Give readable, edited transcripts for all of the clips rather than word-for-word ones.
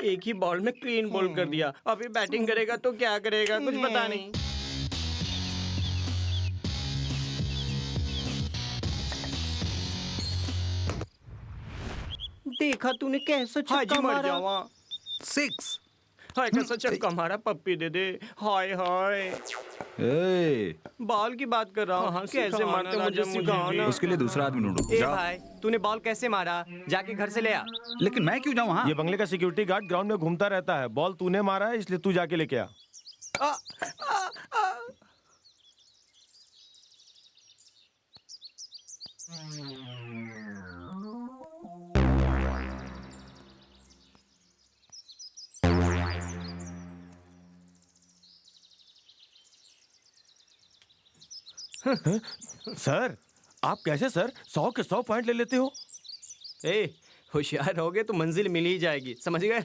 एक ही बॉल में clean ball कर दिया। अभी बैटिंग करेगा तो क्या करेगा, कुछ पता नहीं। देखा तूने कैसा छक्का मारा। 6. हाय कैसा छक्का मारा, पप्पी दे दे। हाय हाय, ए, बॉल की बात कर रहा हूँ। कैसे मारते मुझे सिखाओ ना। उसके लिए दूसरा आदमी ढूंढो। ए जाओ। भाई, तूने बॉल कैसे मारा? जाके घर से ले आ। लेकिन मैं क्यों जाऊं वहां? ये बंगले का सिक्योरिटी गार्ड ग्राउंड में घूमता रहता है। बॉल तूने मारा है, इसलिए तू जाके लेके आ। आ, आ, आ। सर, आप कैसे सर 100 के 100 पॉइंट ले लेते हो? ए, होशियार हो गए तो मंजिल मिल ही जाएगी, समझ गए?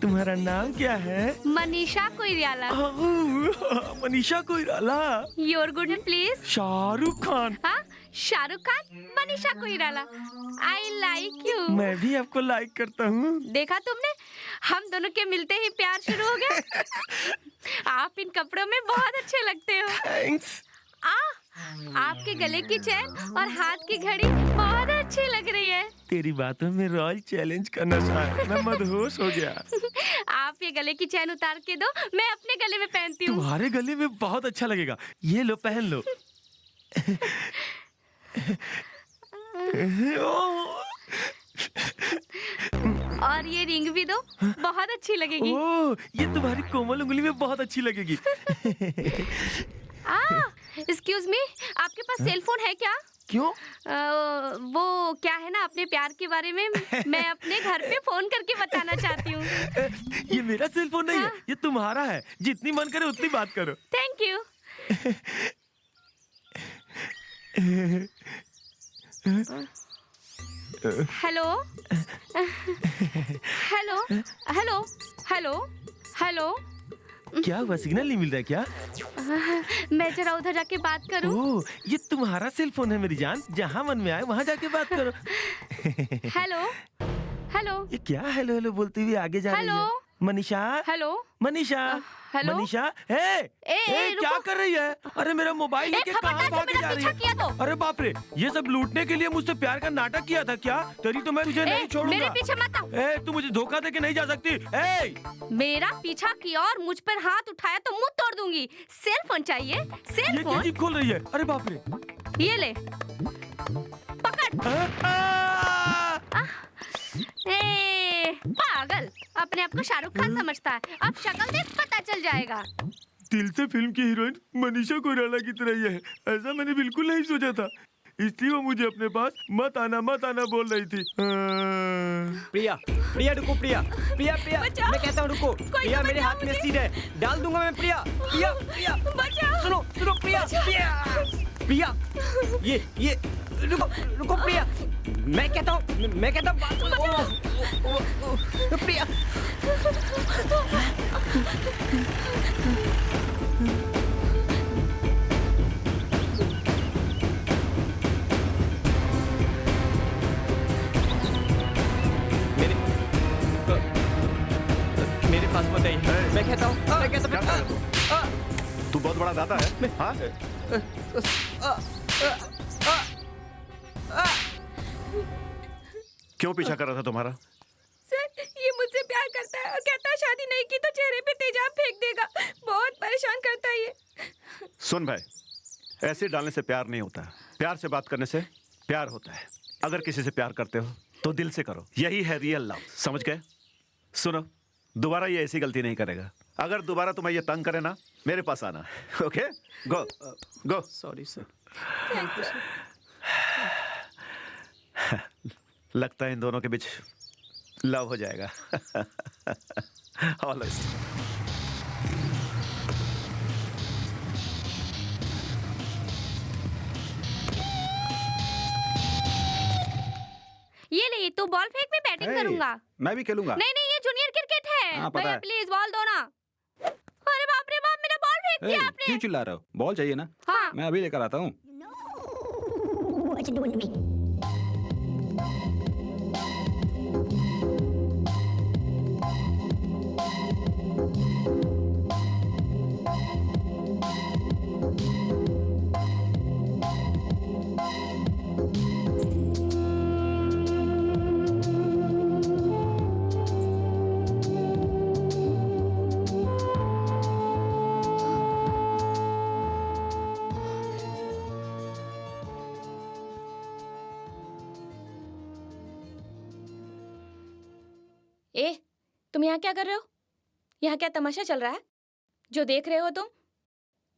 तुम्हारा नाम क्या है? Manisha Koirala. Manisha Koirala. Your good please. Shahrukh Khan. हाँ, Shahrukh Khan, Manisha Koirala. I like you. मैं भी आपको लाइक करता हूँ। देखा तुमने, हम दोनों के मिलते ही प्यार शुरू हो गया। आप इन कपड़ों में बहुत अच्छे लगते हो। थैंक्स। आपके गले की चेन और हाथ की घड़ी बहुत अच्छी लग रही है। तेरी बातों में रॉयल चैलेंज का नशा है, मैं मदहोश हो गया। आप ये गले की चैन उतार के दो, मैं अपने गले में पहनती हूँ। तुम्हारे गले में बहुत अच्छा लगेगा, ये लो पहन लो। और ये रिंग भी दो, बहुत अच्छी लगेगी। ओह, ये तुम्हारी कोमल उंगली में बहुत अच्छी लगेगी। एक्सक्यूज मी, आपके पास सेल फोन है क्या? क्यों? वो क्या है ना, अपने प्यार के बारे में मैं अपने घर पे फोन करके बताना चाहती हूँ। ये मेरा सेल फोन नहीं है, ये तुम्हारा है। जितनी मन करे उतनी बात करो। Thank you. Hello hello hello hello hello. क्या हुआ, सिग्नल नहीं मिल रहा है क्या? मैं जरा उधर जाके बात करूं। ओह, ये तुम्हारा सेल फोन है मेरी जान, जहाँ मन में आए वहाँ जाके बात करो। हेलो हेलो ये क्या हेलो हेलो बोलती हुई आगे जा रही हेलो। है? Manisha, hello Manisha, hello. मनीषा, क्या रुको। कर रही है? अरे मेरा मोबाइल लेके कहाँ खबरदार, जो भागे मेरा जा रही पीछा है? किया तो। अरे बाप रे, ये सब लूटने के लिए मुझसे प्यार का नाटक किया था क्या? तेरी तो मैं तुझे नहीं छोड़ूंगा। मेरे पीछे मत आओ। तू मुझे धोखा दे के नहीं जा सकती। मेरा पीछा किया और मुझ पर हाथ उठाया तो मुंह तोड़ दूंगी। सेल फोन चाहिए? सेल ये फोन? क्या जीप खोल रही है? अरे बाप रे, ये ले, पकड़। पागल, अपने आप को शाहरुख खान समझता है। अब शक्ल देख पता चल जाएगा। दिल से फिल्म की हीरोइन मनीषा कोइराला की तरह ही है। ऐसा मैंने बिल्कुल नहीं सोचा था, इसलिए वो मुझे अपने पास मत आना बोल रही थी। प्रिया, प्रिया रुको, प्रिया प्रिया प्रिया, बचाओ। मैं कहता हूँ रुको। प्रिया, तो मेरे बचाओ हाथ में मुझे। सीड है, डाल दूंगा मैं। प्रिया प्रिया प्रिया, बचाओ। सुनो सुनो प्रिया, प्रिया प्रिया, ये रुको रुको प्रिया, मैं कहता हूँ प्रिया। मेरे पास मत आइए, मैं कहता हूँ तू बहुत बड़ा दादा है, हाँ? क्यों पीछा कर रहा था तुम्हारा? सर, ये मुझसे प्यार करता है और कहता है शादी नहीं की तो चेहरे पे तेजाब फेंक देगा। बहुत परेशान करता है ये। सुन भाई, ऐसे डालने से प्यार नहीं होता, प्यार से बात करने से प्यार होता है। अगर किसी से प्यार करते हो तो दिल से करो, यही है रियल लव, समझ गए? सुनो, दोबारा ये ऐसी गलती नहीं करेगा। अगर दोबारा तुम्हें ये तंग करे ना, मेरे पास आना। Okay, go go. Sorry sir. लगता है इन दोनों के बीच लव हो जाएगा। ऑलवेज। ये ले, तू बॉल फेंक, मैं बैटिंग करूंगा। मैं भी खेलूंगा। नहीं नहीं, ये जूनियर क्रिकेट है। हाँ, पता भैया है। प्लीज बॉल दो ना। अरे बाप रे बाप, मेरा बॉल फेंक दिया आपने। क्यों चिल्ला रहे हो? बॉल चाहिए ना? हाँ। मैं अभी लेकर आता हूँ। तुम यहाँ क्या कर रहे हो? यहाँ क्या तमाशा चल रहा है जो देख रहे हो तुम?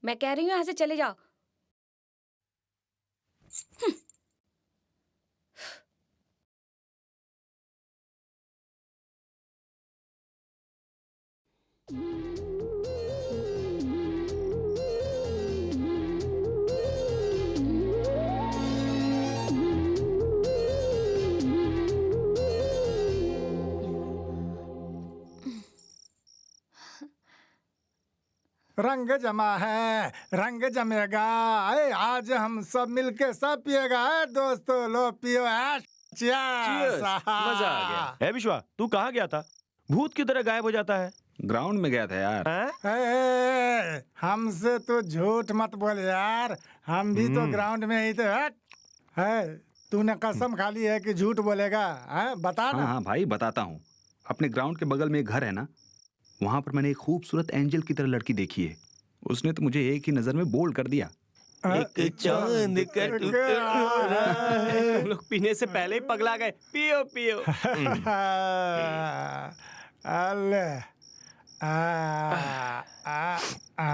मैं कह रही हूँ यहाँ से चले जाओ। रंग जमा है, रंग जमेगा। आज हम सब मिलके सब पिएगा। दोस्तों लो पियो। Cheers, मजा आ गया। ए विश्वा, तू कहाँ गया था? भूत की तरह गायब हो जाता है। ग्राउंड में गया था यार। हैं? हमसे तो झूठ मत बोल यार, हम भी तो ग्राउंड में ही थे। है, तूने कसम खा ली है कि झूठ बोलेगा? बता ना। हाँ भाई बताता हूँ। अपने ग्राउंड के बगल में एक घर है ना, वहां पर मैंने एक खूबसूरत एंजल की तरह लड़की देखी है। उसने तो मुझे एक ही नजर में बोल्ड कर दिया। एक चांद का टुकड़ा। तुम लोग पीने से पहले ही पगला गए। पियो पियो। अल्ले आ, आ, आ।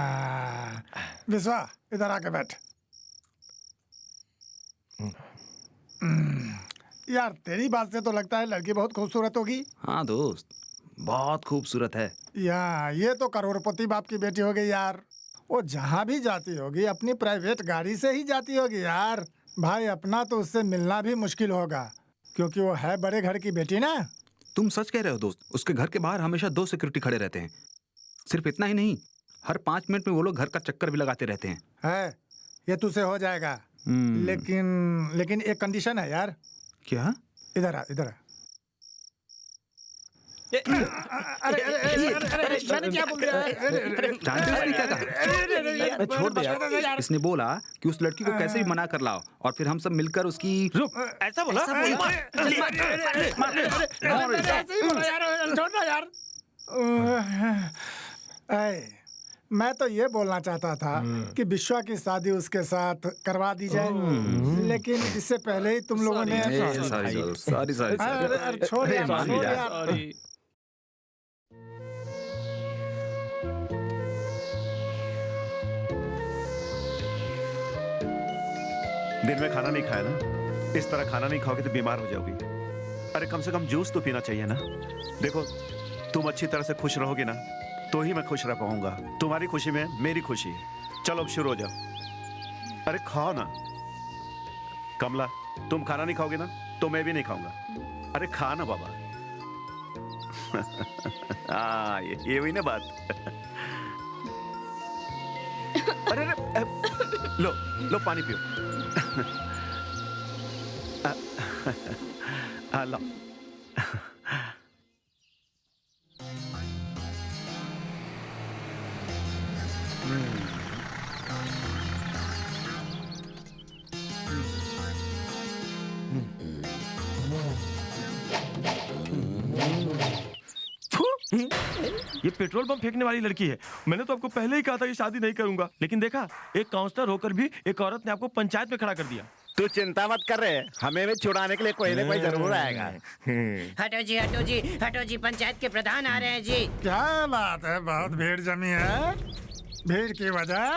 विश्वा इधर आके बैठ। यार तेरी बात से तो लगता है लड़की बहुत खूबसूरत होगी। हाँ दोस्त, बहुत खूबसूरत है। या ये तो करोड़पति बाप की बेटी होगी यार। वो जहाँ भी जाती होगी अपनी प्राइवेट गाड़ी से ही जाती होगी यार। भाई अपना तो उससे मिलना भी मुश्किल होगा क्योंकि वो है बड़े घर की बेटी ना। तुम सच कह रहे हो दोस्त, उसके घर के बाहर हमेशा 2 सिक्योरिटी खड़े रहते हैं। सिर्फ इतना ही नहीं, हर 5 मिनट में वो लोग घर का चक्कर भी लगाते रहते हैं। है ये तुझसे हो जाएगा। लेकिन एक कंडीशन है यार। क्या? इधर आ, इधर आ। अरे मैंने क्या बोल दिया? जानते हो उसने क्या कहा? छोड़ दे यार। इसने बोला कि उस लड़की को कैसे भी मना कर लाओ और फिर हम सब मिलकर उसकी ऐसा बोला? छोड़ना यार। मैं तो ये बोलना चाहता था कि विश्वा की शादी उसके साथ करवा दी जाए, लेकिन इससे पहले ही तुम लोगों ने सॉरी अरे छोड़ यार, छोड़ यार। दिन में खाना नहीं खाया ना, इस तरह खाना नहीं खाओगे तो बीमार हो जाओगी। अरे कम से कम जूस तो पीना चाहिए ना। देखो तुम अच्छी तरह से खुश रहोगे ना तो ही मैं खुश रह पाऊंगा। तुम्हारी खुशी में मेरी खुशी है। चलो अब शुरू हो जाओ। अरे खाओ ना। कमला तुम खाना नहीं खाओगे ना तो मैं भी नहीं खाऊंगा। अरे खा ना बाबा। हाँ ये हुई ना बात। अरे लो लो पानी पियो। लो। ये पेट्रोल पंप फेंकने वाली लड़की है। मैंने तो आपको पहले ही कहा था कि शादी नहीं करूंगा, लेकिन देखा एक काउंसलर होकर भी एक औरत ने आपको पंचायत में खड़ा कर दिया। तू चिंता मत कर रहे, हमें भी छुड़ाने के लिए कोई ना कोई जरूर आएगा। हटो जी हटो जी हटो जी, पंचायत के प्रधान आ रहे हैं जी। क्या बात है, बहुत भीड़ जमी है। भीड़ की वजह?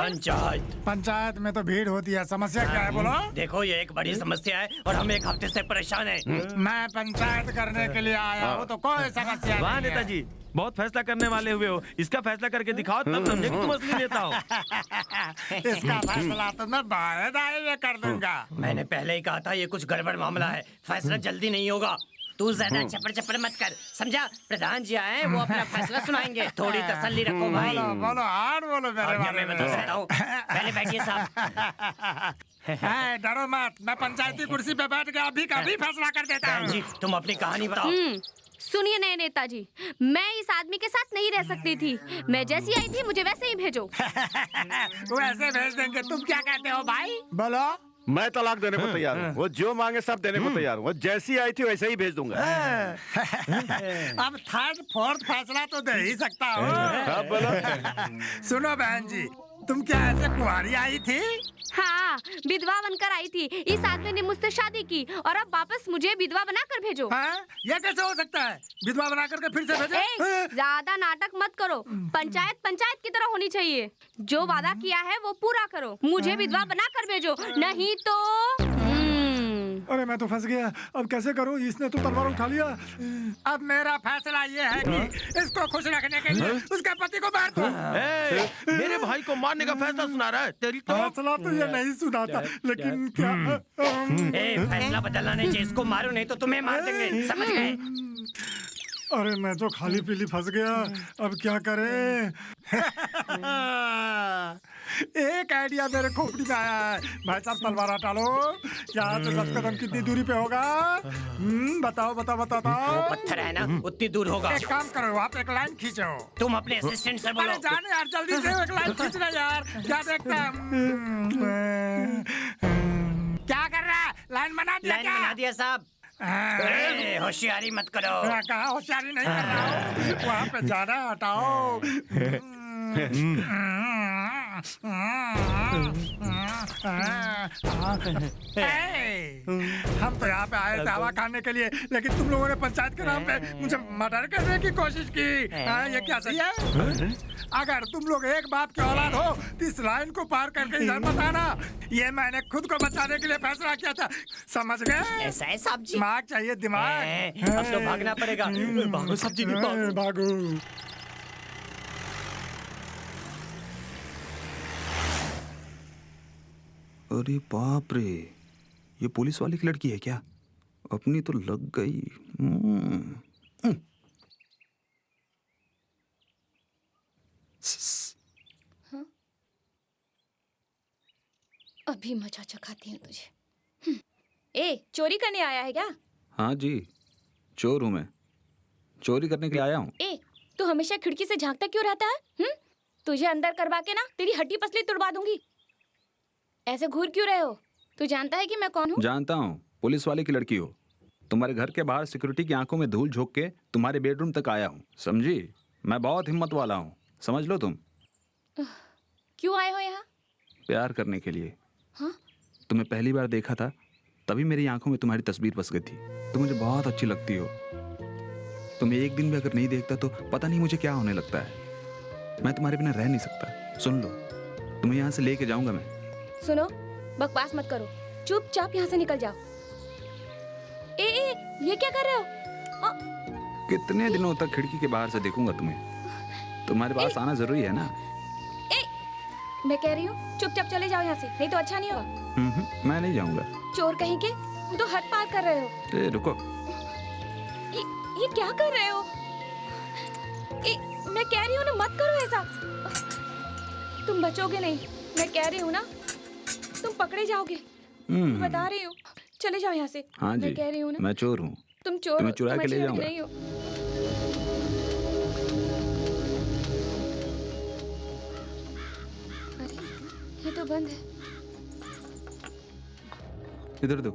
पंचायत में तो भीड़ होती है। समस्या क्या है बोलो? देखो ये एक बड़ी समस्या है और हम एक हफ्ते से परेशान हैं। मैं पंचायत करने के लिए आया हूँ तो कोई समस्या वाह नहीं है। नेताजी, बहुत फैसला करने वाले हुए हो। इसका फैसला करके दिखाओ तब समझे कि तुम असली नेता हो। इसका फैसला तो मैं बाहर आए में कर दूंगा। मैंने पहले ही कहा था ये कुछ गड़बड़ मामला है, फैसला जल्दी नहीं होगा। तू ज्यादा चप्पड़ चप्पड़ मत कर, समझा? प्रधान जी आए, वो अपना फैसला सुनाएंगे। थोड़ी तसल्ली रखो भाई। बोलो बोलो, हार बोलो मेरे बारे मैं में। बताता हूँ। पहले बैठिए साहब। डरो मत, मैं पंचायती कुर्सी पे बैठ के अभी का भी फैसला कर देता हूँ। जी तुम अपनी कहानी बताओ। सुनिए नए नेताजी, मैं इस आदमी के साथ नहीं रह सकती थी। मैं जैसी आई थी मुझे वैसे ही भेजो। वैसे भेज देंगे। तुम क्या कहते हो भाई? बोलो। मैं तलाक देने को तैयार हूँ। वो जो मांगे सब देने को तैयार हूँ। वो जैसी आई थी वैसे ही भेज दूंगा। अब थर्ड फोर्थ फैसला तो दे ही सकता हो। अब बोलो। सुनो बहन जी, तुम क्या ऐसे कुंवारी आई थी? हाँ, विधवा बनकर आई थी। इस आदमी ने मुझसे शादी की और अब वापस मुझे विधवा बनाकर भेजो। हाँ? ये कैसे हो सकता है? विधवा बना करके फिर से भेजो? ज्यादा नाटक मत करो। पंचायत पंचायत की तरह होनी चाहिए। जो वादा किया है वो पूरा करो। मुझे विधवा बनाकर भेजो, नहीं तो अरे मैं तो फंस गया। अब कैसे करूं? इसने तो तलवार उठा लिया। अब मेरा फैसला ये है कि इसको खुश रखने के लिए उसके पति को मार दो। मेरे भाई को मारने का फैसला सुना रहा है। तेरी तो फैसला तो ये नहीं सुना था, लेकिन क्या फैसला बदलना नहीं चाहिए। इसको मारो नहीं तो तुम्हें मार देंगे, समझ गए? अरे मैं तो खाली पीली फंस गया। अब क्या करें? एक आइडिया मेरे खोपड़ी में आया है। भाई साहब तलवार हटा लो। यहाँ से 10 कदम कितनी दूरी पे होगा? बताओ बताओ बताओ। पत्थर है ना, उतनी दूर होगा। एक काम करो, आप एक लाइन खींचो। तुम अपने असिस्टेंट से बोलो। अरे जाने यार, जल्दी से एक लाइन खींचना यार। क्या देखता है? क्या कर रहा है? लाइन बना दिया लाइन क्या? बना दिया साहब। अरे होशियारी मत करो। कहा होशियारी नहीं कर रहा हूँ। वहाँ पे जाना, हटाओ। हम तो यहाँ पे आए दावा खाने के लिए, लेकिन तुम लोगों ने पंचायत के नाम पे मुझे मर्डर करने की कोशिश की। ये क्या सही है? अगर तुम लोग एक बाप की औलाद हो तो इस लाइन को पार करके इधर मत आना। ये मैंने खुद को बचाने के लिए फैसला किया था, समझ गए? ऐसा है साहब जी। दिमाग चाहिए, दिमाग। अब तो भागना पड़ेगा। भागो साहब जी, भागो। भागो। अरे बाप रे, ये पुलिस वाली की लड़की है क्या? अपनी तो लग गई। अभी मजा चखाती हूँ तुझे। ए, चोरी करने आया है क्या? हाँ जी, चोर हूँ मैं, चोरी करने के लिए आया हूँ। ए, तू हमेशा खिड़की से झांकता क्यों रहता है? तुझे अंदर करवा के ना तेरी हड्डी पसली तुड़वा दूंगी। ऐसे घूर क्यों रहे हो? तू जानता है कि मैं कौन हूँ? जानता हूँ, पुलिस वाले की लड़की हो। तुम्हारे घर के बाहर सिक्योरिटी की आंखों में धूल झोंक के तुम्हारे बेडरूम तक आया हूँ, समझी? मैं बहुत हिम्मत वाला हूँ, समझ लो तुम। क्यों आए हो यहाँ? प्यार करने के लिए। हाँ? तुम्हें पहली बार देखा था तभी मेरी आंखों में तुम्हारी तस्वीर बस गई थी। तुम मुझे बहुत अच्छी लगती हो। तुम्हें एक दिन भी अगर नहीं देखता तो पता नहीं मुझे क्या होने लगता है। मैं तुम्हारे बिना रह नहीं सकता। सुन लो, तुम्हें यहाँ से लेके जाऊंगा मैं। सुनो, बकवास मत करो, चुपचाप यहाँ से निकल जाओ। ए, ये क्या कर रहे हो? कितने दिनों तक खिड़की के बाहर से देखूंगा तुम्हें? तुम्हारे पास आना जरूरी है ना? मैं कह रही हूँ चुपचाप चले जाओ यहाँ से, नहीं तो अच्छा नहीं होगा। मैं नहीं जाऊंगा। चोर कहीं के, तुम तो हद पार कर रहे हो। ए, रुको। ये क्या कर रहे हो? मैं कह रही हूँ ना, मत करो ऐसा। तुम बचोगे नहीं, मैं कह रही हूँ ना, तुम पकड़े जाओगे। बता रही हूँ, चले जाओ यहाँ से। हाँ जी, मैं कह रही हूँ ना, मैं चोर हूँ। तुम चोर तुम्हें हो, चुरा तुम के ले अच्छी जाऊंगा। नहीं हो। अरे, ये तो बंद है। इधर दो।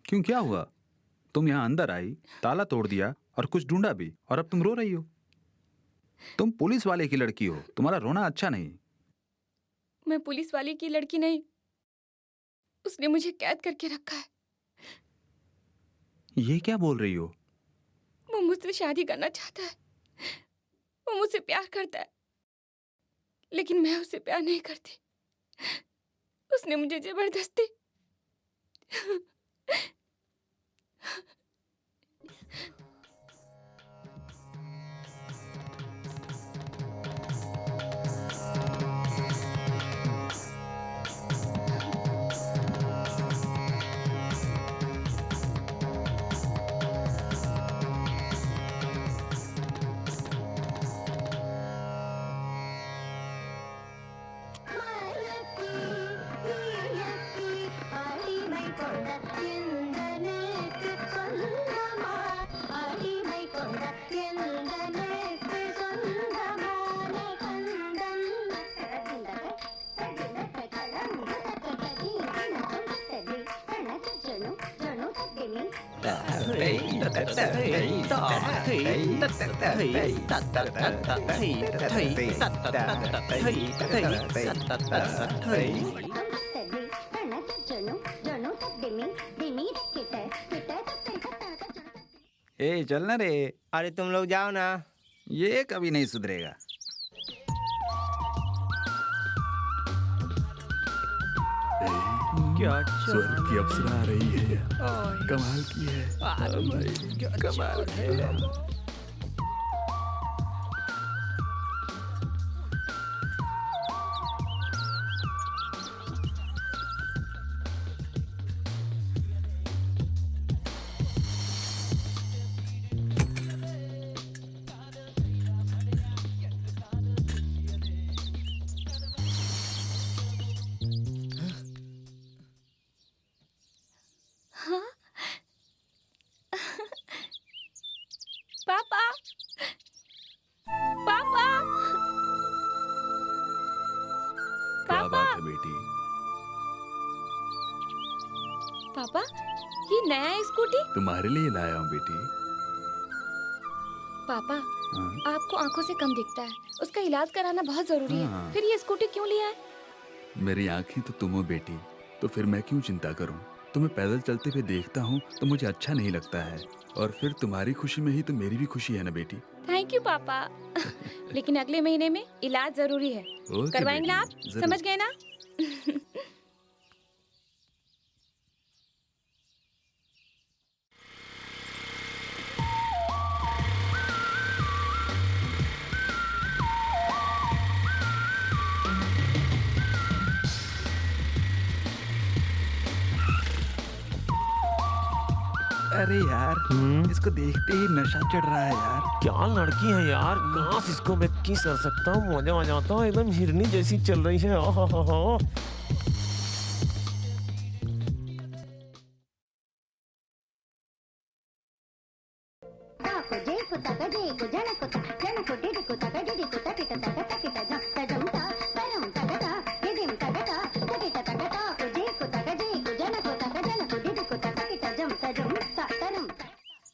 क्यों, क्या हुआ? तुम यहाँ अंदर आई, ताला तोड़ दिया और कुछ ढूंढा भी, और अब तुम रो रही हो। तुम पुलिस वाले की लड़की हो, तुम्हारा रोना अच्छा नहीं। मैं पुलिस वाले की लड़की नहीं, उसने मुझे कैद करके रखा है। ये क्या बोल रही हो? वो मुझसे शादी करना चाहता है, वो मुझसे प्यार करता है, लेकिन मैं उससे प्यार नहीं करती। उसने मुझे जबरदस्ती ए, चलना रे। अरे तुम लोग जाओ ना। ये कभी नहीं सुधरेगा। क्या स्वर्ग की अप्सरा आ रही है, कमाल की है। कमाल है। बेटी। पापा, ये नया स्कूटी? तुम्हारे लिए लाया हूँ बेटी। पापा, हाँ? आपको आंखों से कम दिखता है, उसका इलाज कराना बहुत जरूरी है। हाँ। फिर ये स्कूटी क्यों लिया है? मेरी आंखें तो तुम हो बेटी, तो फिर मैं क्यों चिंता करूं? तुम्हें पैदल चलते हुए देखता हूँ तो मुझे अच्छा नहीं लगता है, और फिर तुम्हारी खुशी में ही तो मेरी भी खुशी है ना बेटी। थैंक यू पापा। लेकिन अगले महीने में इलाज जरूरी है, ओके करवाएंगे ना आप? बेटी, जरूर। समझ गए ना? अरे यार, इसको देखते ही नशा चढ़ रहा है यार। क्या लड़की है यार, काश इसको मैं किस कर सकता हूँ, मजा आ जाता हूँ, एकदम हिरनी जैसी चल रही है। ओहो।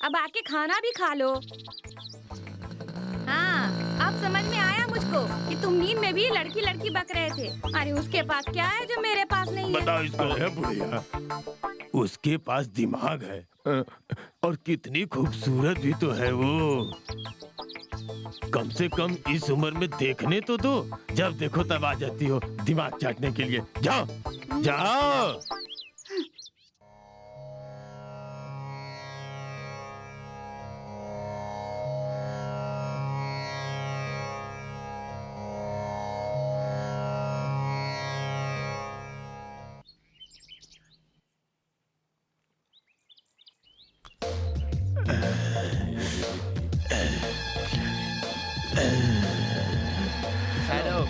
अब आके खाना भी खा लो। हाँ, अब समझ में आया मुझको कि तुम नींद में भी लड़की लड़की बक रहे थे। अरे उसके पास क्या है जो मेरे पास नहीं है? बताओ इसको। अरे बुढ़िया, उसके पास दिमाग है, और कितनी खूबसूरत भी तो है वो। कम से कम इस उम्र में देखने तो दो, जब देखो तब आ जाती हो दिमाग चाटने के लिए। जाओ जाओ। हेलो।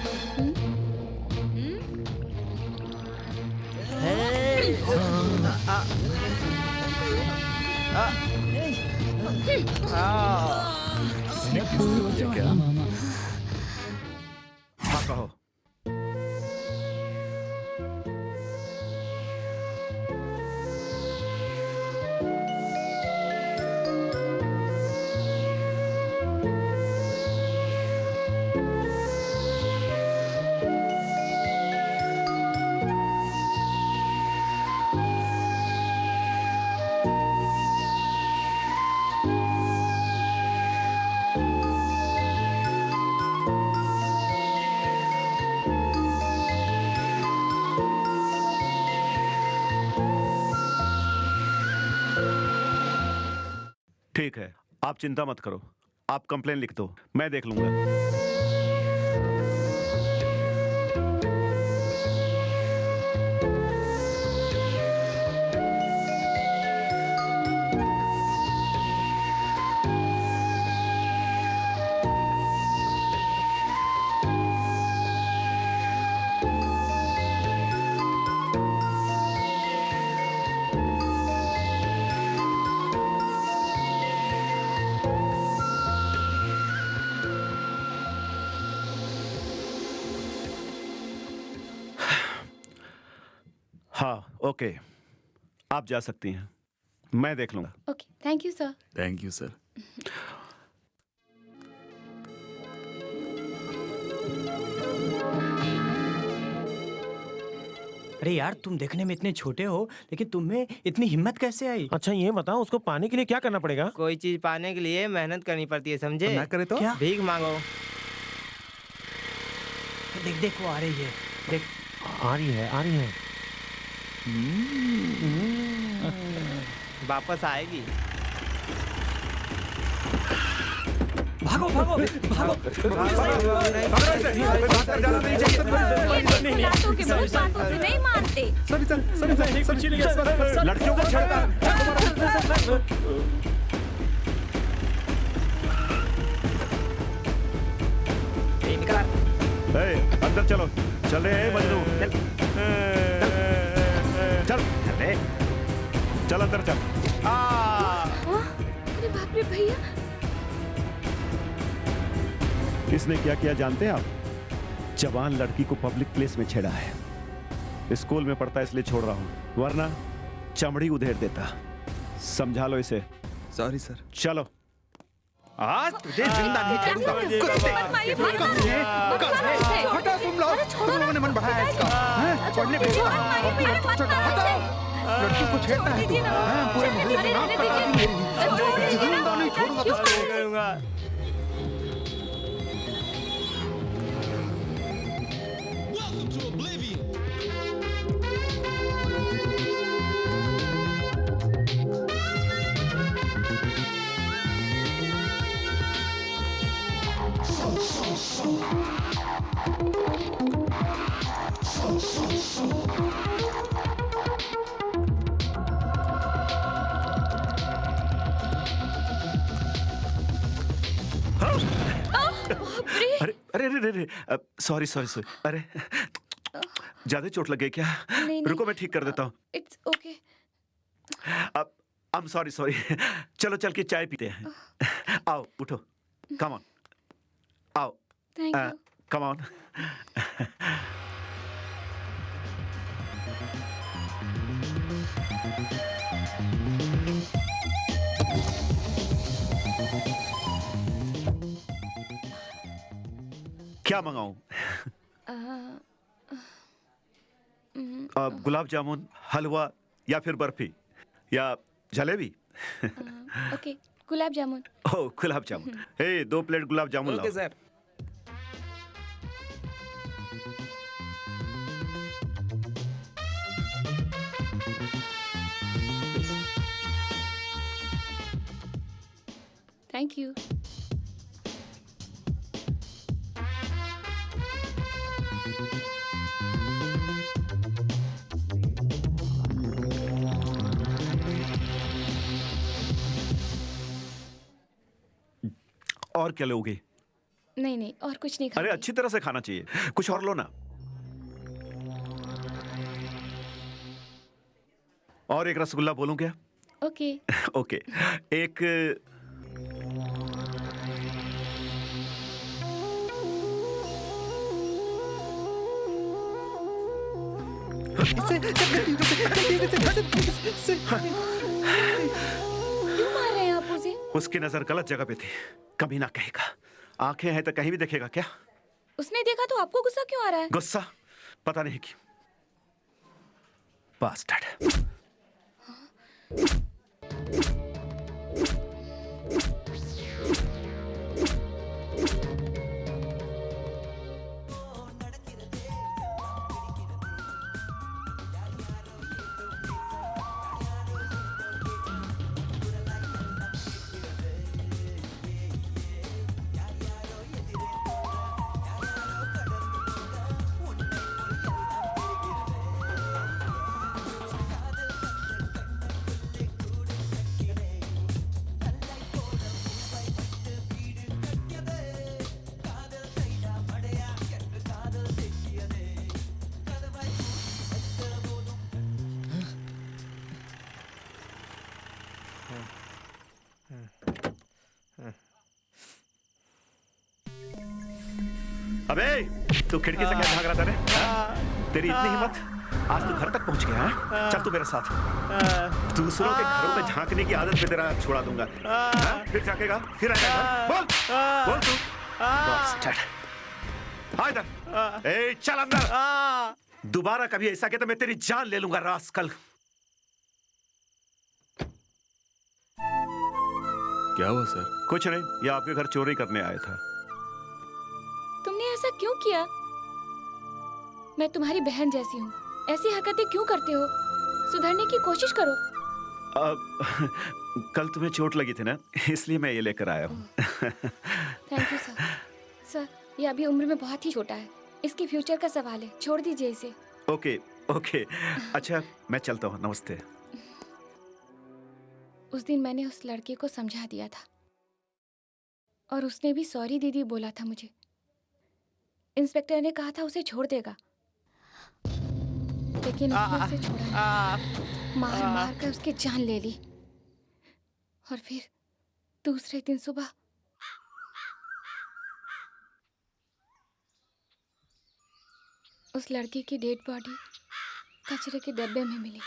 हाँ कहो। ठीक है, आप चिंता मत करो, आप कंप्लेन लिख दो, मैं देख लूंगा। हाँ ओके, आप जा सकती हैं, मैं देख लूंगा। Okay, thank you sir. Thank you sir. अरे यार, तुम देखने में इतने छोटे हो, लेकिन तुम में इतनी हिम्मत कैसे आई? अच्छा ये बताओ, उसको पाने के लिए क्या करना पड़ेगा? कोई चीज पाने के लिए मेहनत करनी पड़ती है, समझे? ना करे तो क्या? भीख मांगो। देख देख, वो आ रही है, देख। आ रही है, आ रही है। वापस आएगी। भागो भागो भागो। लातों के मुंह बातों से नहीं मानते। लड़कियों को छेड़ता। अंदर चलो, चल रहे हैं मजनू, चल चल अंदर चल। अरे बाप रे भैया, इसने क्या किया जानते हैं आप? जवान लड़की को पब्लिक प्लेस में छेड़ा है, स्कूल में पढ़ता इसलिए छोड़ रहा हूँ, वरना चमड़ी उधेड़ देता। समझा लो इसे। Sorry sir. चलो। आज तुझे जिंदा नहीं छोड़ूंगा। हटा तुम लोग, तुम लोगों ने मन बढ़ाया इसका। पढ़ने भेजना और तू लड़की को छेड़ता है। लड़की को छेड़ता है तू। पूरे मोहल्ले में नाम कटा दी मेरी। जिंदा नहीं छोड़ूंगा तुझको। अरे अरे अरे अरे, सॉरी सॉरी सॉरी। अरे ज्यादा चोट लग गई क्या? नहीं। रुको मैं ठीक कर देता हूँ। It's okay. अब आई एम सॉरी सॉरी। चलो चल के चाय पीते हैं। आओ उठो, कम ऑन, आओ, थैंक यू। Come on. क्या मंगाऊं? गुलाब जामुन, हलवा या फिर बर्फी या जलेबी? ओके, गुलाब जामुन। ओह गुलाब जामुन। हे 2 प्लेट गुलाब जामुन लाओ। Okay sir. Thank you. और क्या लोगे? नहीं नहीं, और कुछ नहीं अरे खाऊंगी। अच्छी तरह से खाना चाहिए, कुछ और लो ना। और एक रसगुल्ला बोलूं क्या? ओके। ओके, एक क्यों मार रहे हैं आप उसे? उसकी नजर गलत जगह पे थी, कभी ना कहेगा। आंखें हैं तो कहीं भी देखेगा क्या? उसने देखा तो आपको गुस्सा क्यों आ रहा है? गुस्सा पता नहीं क्यों। बास्टर्ड। अबे तू खिड़की से क्या झांक रहा था रे? तेरी इतनी हिम्मत, आज तू घर तक पहुंच गया है? चल तू मेरे साथ। दूसरों के घरों में झांकने की आदत पे तेरा छोड़ा दूंगा। फिर झांकेगा, फिर आएगा घर। बोल बोल तू। बास्टर्ड। आ इधर। ए चल अंदर। दोबारा कभी ऐसा किया तो मैं तेरी जान ले लूंगा रास्कल। क्या हुआ सर? कुछ नहीं, ये आपके घर चोरी करने आया था। तुमने ऐसा क्यों किया? मैं तुम्हारी बहन जैसी हूँ, ऐसी हरकतें क्यों करते हो? सुधरने की कोशिश करो। कल तुम्हें चोट लगी थी ना, इसलिए मैं ये लेकर आया हूँ। Thank you sir. सर, ये अभी उम्र में बहुत ही छोटा है, इसके फ्यूचर का सवाल है, छोड़ दीजिए इसे। ओके ओके, अच्छा मैं चलता हूँ, नमस्ते। उस दिन मैंने उस लड़के को समझा दिया था और उसने भी सॉरी दीदी बोला था मुझे। इंस्पेक्टर ने कहा था उसे छोड़ देगा, लेकिन उसने उसे छोड़ा नहीं। मार मार कर उसकी जान ले ली और फिर दूसरे दिन सुबह उस लड़के की डेड बॉडी कचरे के डब्बे में मिली।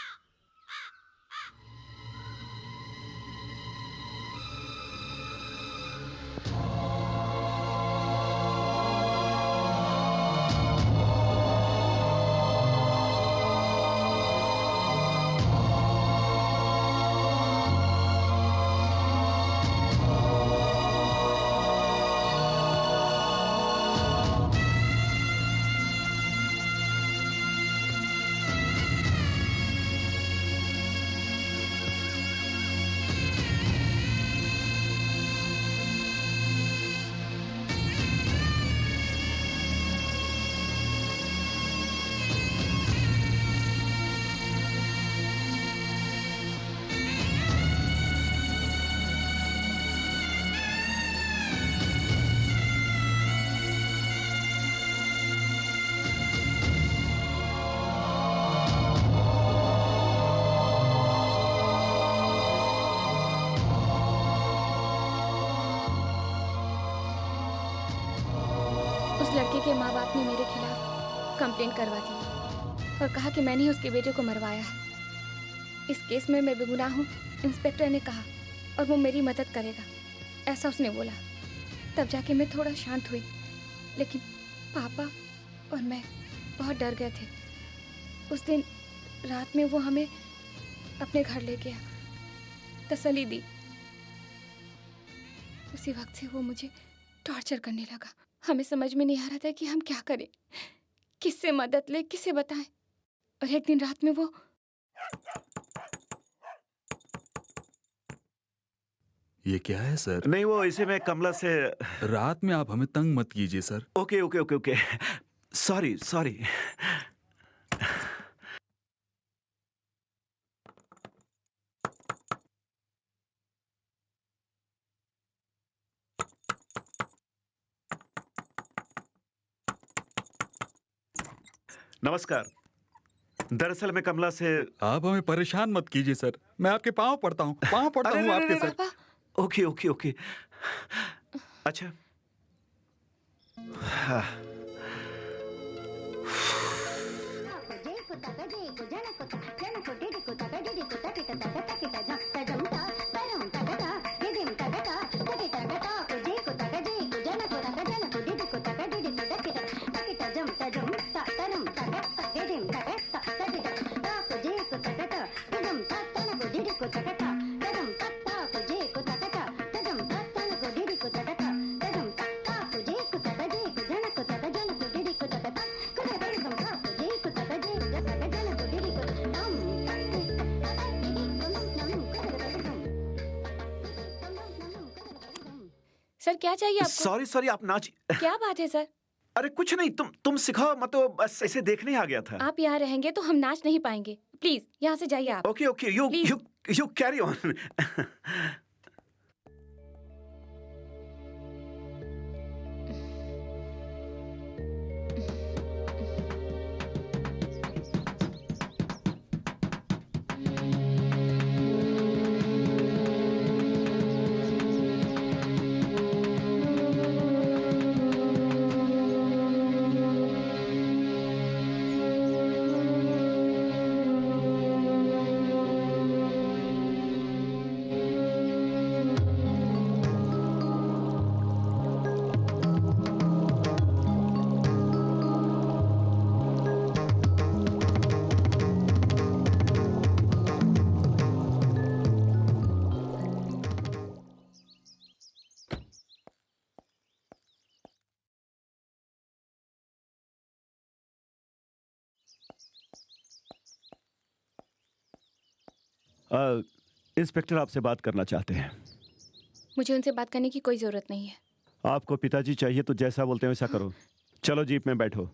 उस लड़के के माँ बाप ने मेरे खिलाफ कंप्लेंट करवा दी और कहा कि मैंने ही उसके बेटे को मरवाया है। इस केस में मैं बेगुनाह हूँ, इंस्पेक्टर ने कहा, और वो मेरी मदद करेगा, ऐसा उसने बोला। तब जाके मैं थोड़ा शांत हुई, लेकिन पापा और मैं बहुत डर गए थे। उस दिन रात में वो हमें अपने घर ले गया, तसल्ली दी। उसी वक्त से वो मुझे टॉर्चर करने लगा। हमें समझ में नहीं आ रहा था कि हम क्या करें, किससे मदद ले, किसे बताएं। और एक दिन रात में वो ये क्या है सर? नहीं, वो इसे मैं कमला से। रात में आप हमें तंग मत कीजिए sir. Okay okay okay okay, sorry sorry. नमस्कार। दरअसल मैं कमला से। आप हमें परेशान मत कीजिए सर, मैं आपके पाँव पड़ता हूँ, पाँव पड़ता अरे हूँ नहीं, आपके नहीं, सर। पापा, ओके ओके ओके। अच्छा हाँ। सर क्या चाहिए आपको? सॉरी सॉरी, आप नाच। क्या बात है सर? अरे कुछ नहीं, तुम सिखाओ, मैं तो बस ऐसे देखने आ गया था। आप यहाँ रहेंगे तो हम नाच नहीं पाएंगे। प्लीज यहाँ से जाइए आप। Okay okay, you Please. You you carry on. Inspector आपसे बात करना चाहते हैं। मुझे उनसे बात करने की कोई जरूरत नहीं है। आपको पिताजी चाहिए तो जैसा बोलते हैं वैसा करो। चलो जीप में बैठो।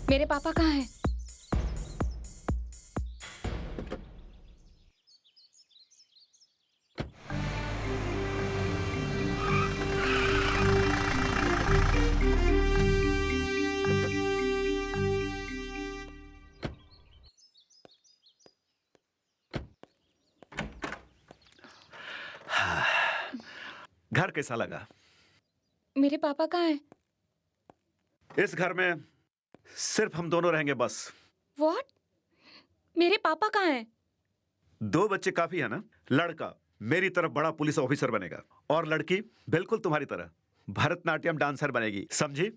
मेरे पापा कहाँ हैं? घर कैसा लगा? मेरे पापा कहाँ हैं? इस घर में सिर्फ हम दोनों रहेंगे बस। व्हाट? मेरे पापा कहाँ हैं? 2 बच्चे काफी है ना? लड़का मेरी तरफ बड़ा पुलिस ऑफिसर बनेगा और लड़की बिल्कुल तुम्हारी तरह भरतनाट्यम डांसर बनेगी, समझी?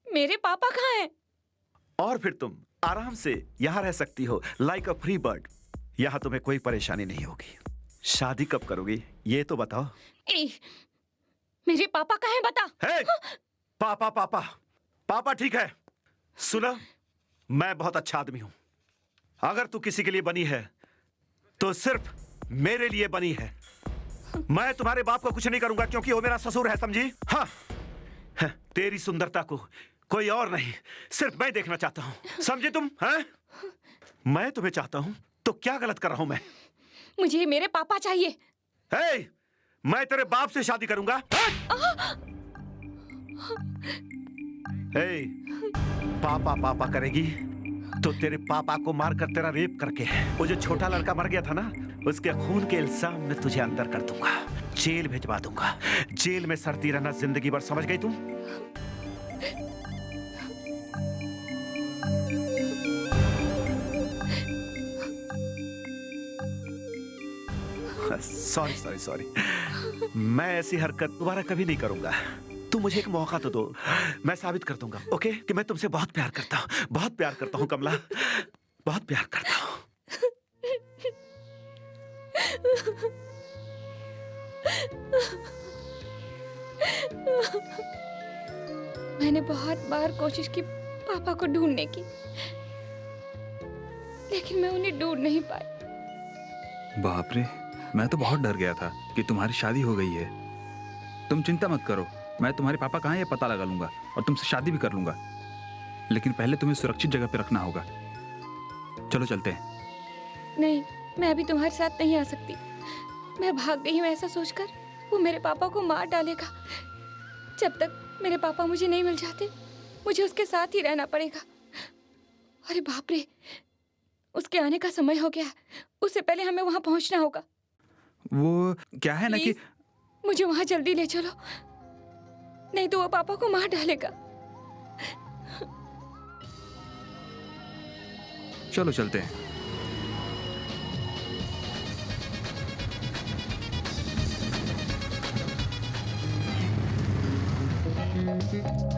मेरे पापा कहाँ हैं? और फिर तुम आराम से यहाँ रह सकती हो लाइक अ फ्री बर्ड। यहाँ तुम्हें कोई परेशानी नहीं होगी। शादी कब करोगी ये तो बताओ। मेरे पापा कहाँ हैं बता। हे! पापा पापा पापा ठीक है। सुना, मैं बहुत अच्छा आदमी हूं। अगर तू किसी के लिए बनी है तो सिर्फ मेरे लिए बनी है। मैं तुम्हारे बाप को कुछ नहीं करूंगा क्योंकि वो मेरा ससुर है, समझी? हाँ, तेरी सुंदरता को कोई और नहीं सिर्फ मैं देखना चाहता हूं, समझी तुम? हैं? मैं तुम्हें चाहता हूं तो क्या गलत कर रहा हूं मैं? मुझे मेरे पापा चाहिए। हे! मैं तेरे बाप से शादी करूंगा। हे! पापा पापा करेगी तो तेरे पापा को मारकर तेरा रेप करके वो जो छोटा लड़का मर गया था ना, उसके खून के इल्जाम में तुझे अंदर कर दूंगा, जेल भिजवा दूंगा। जेल में सड़ती रहना जिंदगी भर, समझ गई तुम? सॉरी सॉरी सॉरी, मैं ऐसी हरकत दोबारा कभी नहीं करूंगा। तुम मुझे एक मौका तो दो, मैं साबित कर दूंगा, ओके, कि मैं तुमसे बहुत प्यार करता हूँ, बहुत प्यार करता हूँ कमला, बहुत प्यार करता हूँ। मैंने बहुत बार कोशिश की पापा को ढूंढने की, लेकिन मैं उन्हें ढूंढ नहीं पाई। बाप रे, मैं तो बहुत डर गया था कि तुम्हारी शादी हो गई है। तुम चिंता मत करो, मैं तुम्हारे पापा कहाँ हैं ये पता लगा लूंगा और तुमसे शादी भी कर लूंगा। लेकिन पहले तुम्हें सुरक्षित जगह पे रखना होगा। चलो चलते हैं। नहीं, मैं अभी तुम्हारे साथ नहीं आ सकती। मैं भाग गई हूँ ऐसा सोचकर वो मेरे पापा को मार डालेगा। जब तक मेरे पापा मुझे नहीं मिल जाते, मुझे उसके साथ ही रहना पड़ेगा। अरे बाप रे, उसके आने का समय हो गया। उससे पहले हमें वहां पहुंचना होगा। वो क्या है ना कि मुझे वहां जल्दी ले चलो, नहीं तो वो पापा को मार डालेगा। चलो चलते हैं।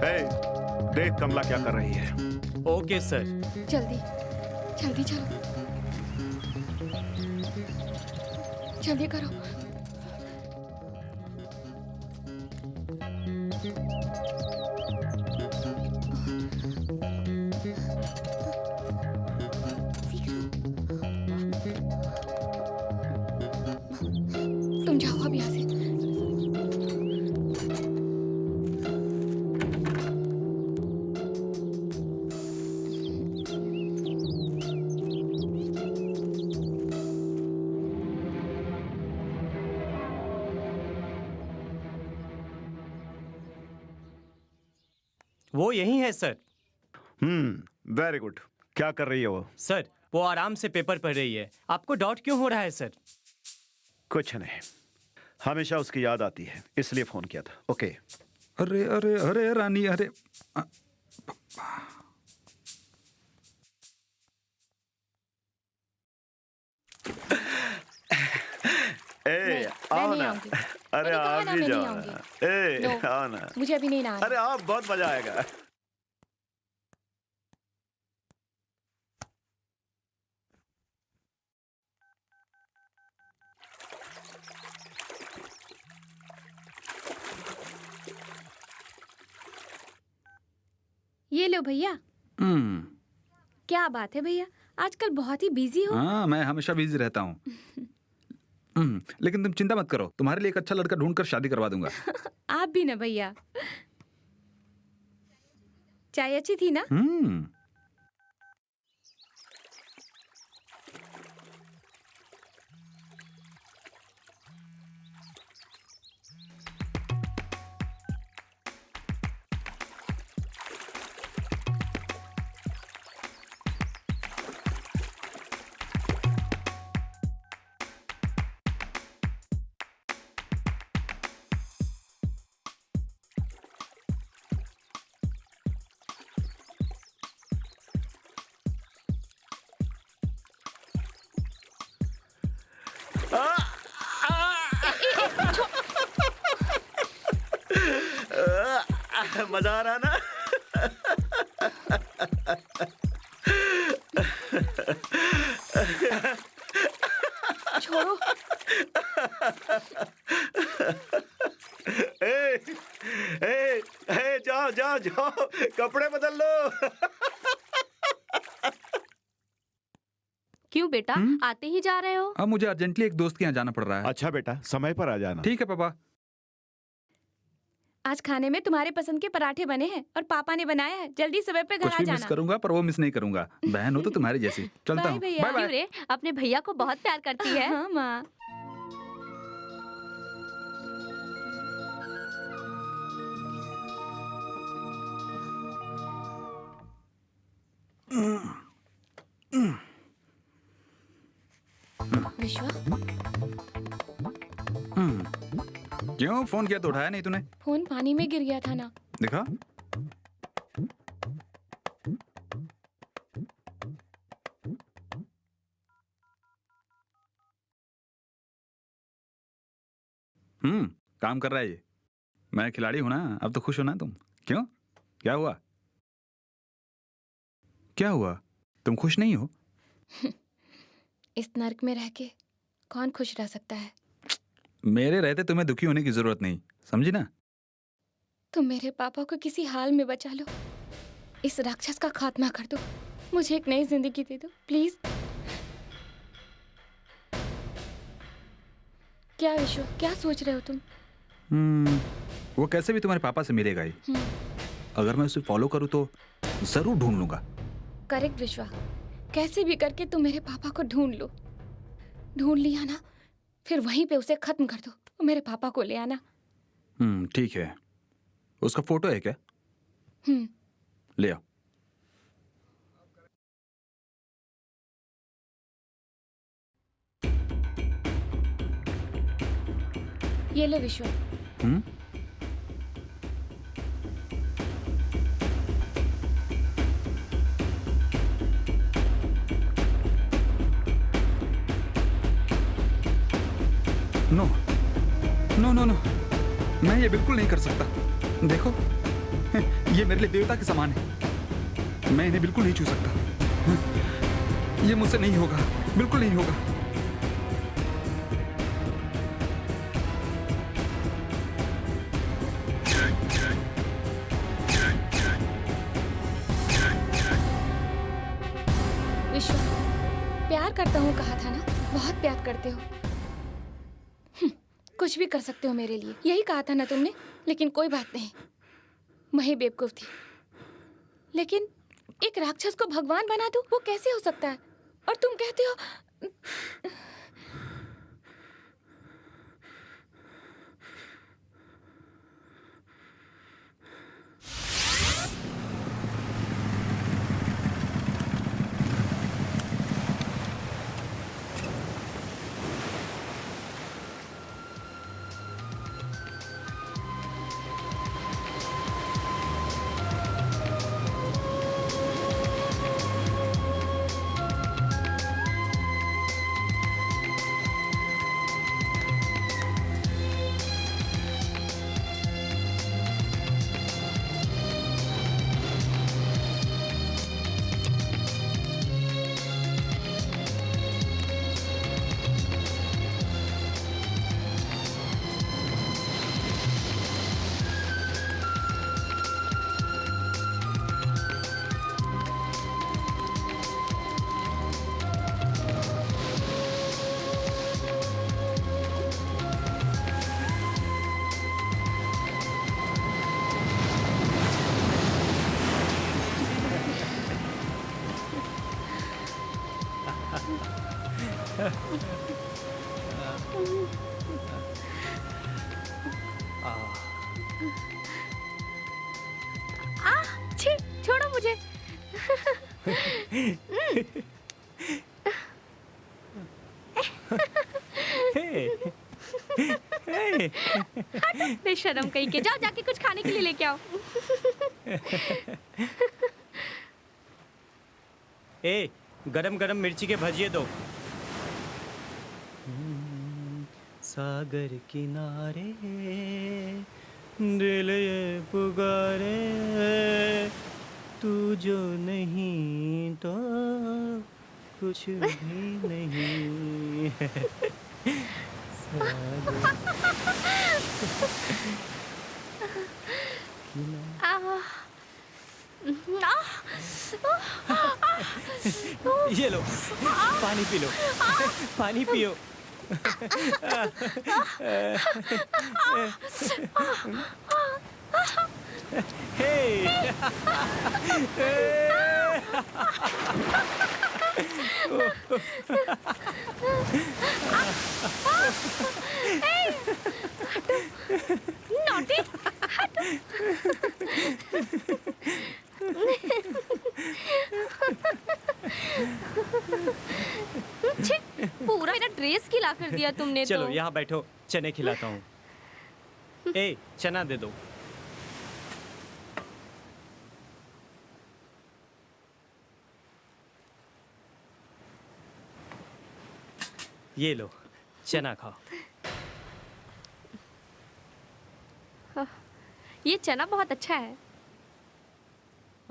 हे, देख कमला क्या कर रही है। Okay sir. जल्दी जल्दी चलो, जल्दी करो। तुम जाओ अब यहाँ से। वो यही है सर। Very good. क्या कर रही है वो? सर, वो आराम से पेपर पढ़ रही है। आपको डाउट क्यों हो रहा है सर? कुछ नहीं, हमेशा उसकी याद आती है इसलिए फोन किया था। ओके। अरे अरे अरे रानी, अरे ए, आओ ना। अरे आप भी जाओ ना। ए, आओ ना। मुझे अभी नहीं नहाना। अरे आप, बहुत मजा आएगा। ये लो भैया। क्या बात है भैया, आजकल बहुत ही बिजी हो। हाँ, मैं हमेशा बिजी रहता हूँ। लेकिन तुम चिंता मत करो, तुम्हारे लिए एक अच्छा लड़का ढूंढकर शादी करवा दूंगा। आप भी ना भैया। चाय अच्छी थी ना? मजा आ रहा ना? छोड़ो। जाओ जाओ जाओ, कपड़े बदल लो। क्यों बेटा, आते ही जा रहे हो? अब मुझे अर्जेंटली एक दोस्त के यहाँ जाना पड़ रहा है। अच्छा बेटा, समय पर आ जाना। ठीक है पापा। आज खाने में तुम्हारे पसंद के पराठे बने हैं और पापा ने बनाया है। जल्दी समय पे घर कुछ आ भी मिस जाना। करूंगा पर वो मिस नहीं करूंगा। बहन हो तो तुम्हारी जैसी। चलता बाय हूँ। भैया। बाय क्यों बाय। रे, अपने भैया को बहुत प्यार करती है। हाँ माँ। विश्वा, क्यों फोन किया तो उठाया नहीं तूने? फोन पानी में गिर गया था ना। देखा? काम कर रहा है ये। मैं खिलाड़ी हूं ना, अब तो खुश हो ना तुम। क्यों? क्या हुआ? क्या हुआ? तुम खुश नहीं हो? इस नर्क में रह के कौन खुश रह सकता है? मेरे रहते तुम्हें दुखी होने की जरूरत नहीं, समझी ना? तुम मेरे पापा को किसी हाल में बचा लो। इस राक्षस का खात्मा कर दो। मुझे एक नई जिंदगी दे दो प्लीज। क्या विश्व, क्या सोच रहे हो तुम? वो कैसे भी तुम्हारे पापा से मिलेगा ही। अगर मैं उसे फॉलो करूं तो जरूर ढूंढ लूंगा। करेक्ट विश्वा, कैसे भी करके तुम मेरे पापा को ढूंढ लो। ढूंढ लिया ना, फिर वहीं पे उसे खत्म कर दो और मेरे पापा को ले आना। ठीक है। उसका फोटो है क्या? ले आओ। ये ले विश्व। नो नो नो नो, मैं ये बिल्कुल नहीं कर सकता। देखो, ये मेरे लिए देवता के समान है। मैं इन्हें बिल्कुल नहीं छू सकता। ये मुझसे नहीं होगा, बिल्कुल नहीं होगा। विश्व, प्यार करता हूँ कहा था ना, बहुत प्यार करते हो। कुछ भी कर सकते हो मेरे लिए, यही कहा था ना तुमने। लेकिन कोई बात नहीं, मैं ही बेवकूफ थी। लेकिन एक राक्षस को भगवान बना दूं, वो कैसे हो सकता है? और तुम कहते हो छी, छोड़ो मुझे। बेशरम कहीं के, जाओ जाके कुछ खाने के लिए लेके आओ। ए, गरम गरम मिर्ची के भजिए दो। सागर किनारे दिल ये पुकारे, तू जो नहीं तो कुछ भी नहीं। ये लो, पानी पी लो, पानी पियो। हे नॉटी। छी, पूरा मेरा ड्रेस गीला कर दिया तुमने। चलो तो यहाँ बैठो, चने खिलाता हूँ। ए, चना दे दो। ये लो, चना खाओ। ये चना बहुत अच्छा है।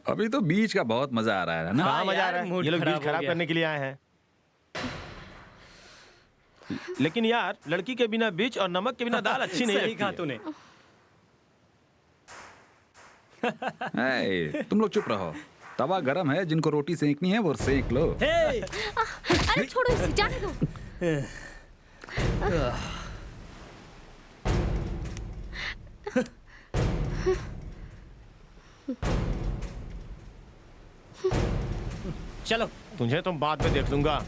अभी तो बीच का बहुत मजा आ रहा है ना। कहाँ मजा आ रहा है? मूड ये लोग खराब बीज हो खराब गया। करने के लिए आए हैं। लेकिन यार, लड़की के बिना बीज और नमक के बिना दाल अच्छी नहीं सही लगती कहा है। तूने। तुम लोग चुप रहो। तवा गरम है, जिनको रोटी सेकनी है वो सेक लो। हे, अरे छोड़ो इसे, जाने दो। चलो। तुझे तो बाद में देख लूंगा।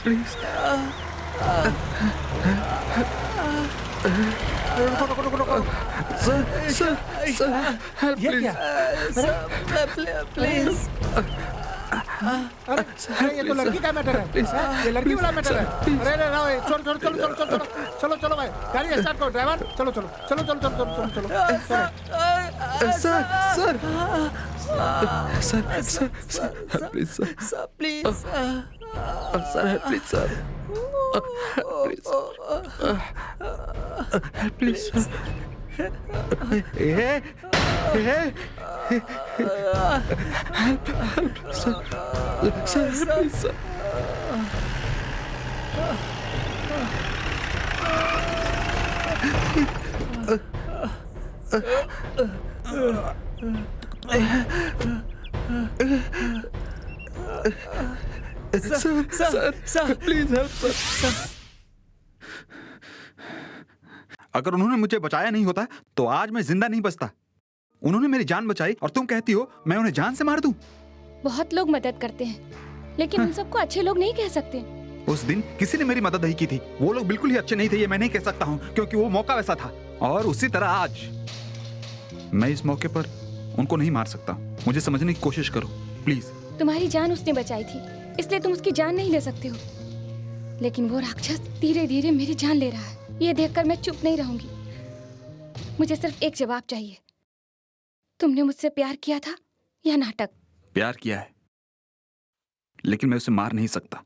प्लीज सर हेल्प प्लीज अरे ये तो लड़की का मैटर है, ये लड़की वाला मैटर है। अरे अरे ना, चलो चलो चलो चलो चलो चलो चलो भाई, गाड़ी स्टार्ट करो ड्राइवर। चलो चलो चलो चलो चलो चलो चलो चलो। Sir sir sir sir sir please sir please sir please sir please sir please sir sir please help sir. अगर उन्होंने मुझे बचाया नहीं होता तो आज मैं जिंदा नहीं बचता। उन्होंने मेरी जान बचाई और तुम कहती हो मैं उन्हें जान से मार दूं? बहुत लोग मदद करते हैं, लेकिन उन सबको अच्छे लोग नहीं कह सकते। उस दिन किसी ने मेरी मदद नहीं की थी। वो लोग बिल्कुल ही अच्छे नहीं थे, ये मैं नहीं कह सकता हूँ, क्योंकि वो मौका वैसा था। और उसी तरह आज मैं इस मौके पर उनको नहीं मार सकता। मुझे समझने की कोशिश करो प्लीज। तुम्हारी जान उसने बचाई थी, इसलिए तुम उसकी जान नहीं ले सकते हो। लेकिन वो राक्षस धीरे धीरे मेरी जान ले रहा है। ये देखकर मैं चुप नहीं रहूंगी। मुझे सिर्फ एक जवाब चाहिए। तुमने मुझसे प्यार किया था या नाटक? प्यार किया है, लेकिन मैं उसे मार नहीं सकता।